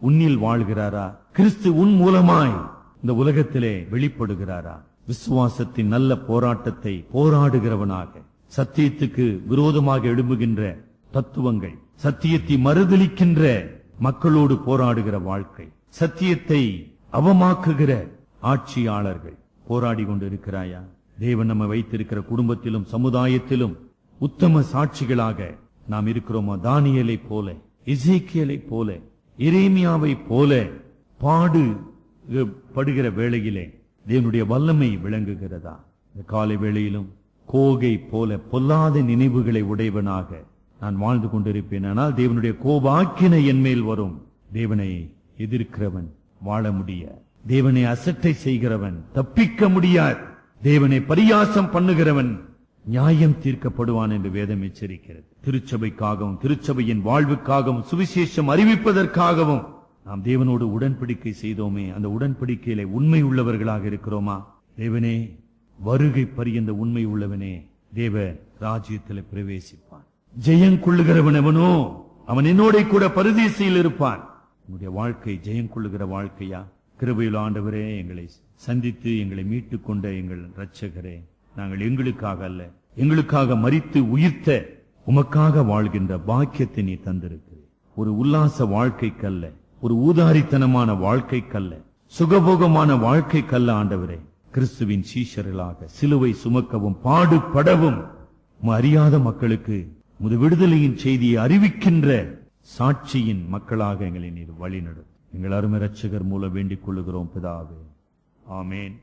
உன்னில் வாழ்கிறாரா? கிறிஸ்து உன் மூலமாய் இந்த உலகத்திலே வெளிப்படுகிறாரா? விசுவாசத்தின் நல்ல போராட்டத்தை போராடுகிறவனாக, சத்தியத்துக்கு விரோதமாக எழும்புகின்ற தத்துவங்கள், சத்தியத்தை மறுதலிக்கின்ற மக்களோடு போராடுகிற வாழ்க்கை, சத்தியத்தை அவமாக்குகிற ஆட்சியாளர்கள் போராடி கொண்டிருக்கிறாயா? தேவன் நம்ம வைத்திருக்கிற குடும்பத்திலும் சமுதாயத்திலும் உத்தம சாட்சிகளாக நாம் இருக்கிறோமா? தானியேலை போல, எசேக்கியேலை போல, எரேமியாவை போல பாடுபடுகிற வேளையிலே தேவனுடைய வல்லமை விளங்குகிறதா? இந்த காலை வேளையிலும் கோகை போல பொல்லாத நினைவுகளை உடையவனாக நான் வாழ்ந்து கொண்டிருப்பேன். ஆனால் தேவனுடைய கோபாக்கினை என் மேல் வரும். தேவனை எதிர்க்கிறவன் வாழ முடியாது. தேவனை அசட்டை செய்கிறவன் தப்பிக்க முடியாது. தேவனை பரியாசம் பண்ணுகிறவன் நியாயம் தீர்க்கப்படுவான் என்று வேதம் எச்சரிக்கிறது. திருச்சபைக்காகவும் திருச்சபையின் வாழ்வுக்காகவும் சுவிசேஷம் அறிவிப்பதற்காகவும் நாம் தேவனோடு உடன்படிக்கை செய்தோமே, அந்த உடன்படிக்கையிலே உண்மை உள்ளவர்களாக இருக்கிறோமா? தேவனே, வருகை பரியந்த உண்மை உள்ளவனே தேவ ராஜ்யத்தில் பிரவேசிப்பான். ஜெயம் கொள்ளுகிறவன் எவனோ அவன் என்னோட கூட பரதீசையில் இருப்பான். உன்னுடைய வாழ்க்கை ஜெயம் கொள்ளுகிற வாழ்க்கையா? கிருபையுள்ள ஆண்டவரே, எங்களை சந்தித்து எங்களை மீட்டுக் கொண்ட எங்கள் இரட்சகரே, நாங்கள் எங்களுக்காக அல்ல, எங்களுக்காக மரித்து உயிர்த்த உமக்காக வாழ்கின்ற பாக்கியத்தை நீ தந்திருக்கிறீர். ஒரு உல்லாச வாழ்க்கைக்கல்ல, ஒரு ஊதாரித்தனமான வாழ்க்கைக்கல்ல, சுகபோகமான வாழ்க்கைக்கல்ல ஆண்டவரே, கிறிஸ்துவின் சீஷர்களாக சிலுவை சுமக்கவும் பாடுபடவும் அறியாத மக்களுக்கு முது விடுதலையின் செய்தியை அறிவிக்கின்ற சாட்சியின் மக்களாக எங்களை நீர் வழிநடத்தும். எங்கள் அருமை இரட்சகர் மூலம் வேண்டிக் கொள்ளுகிறோம் பிதாவே. ஆமேன்.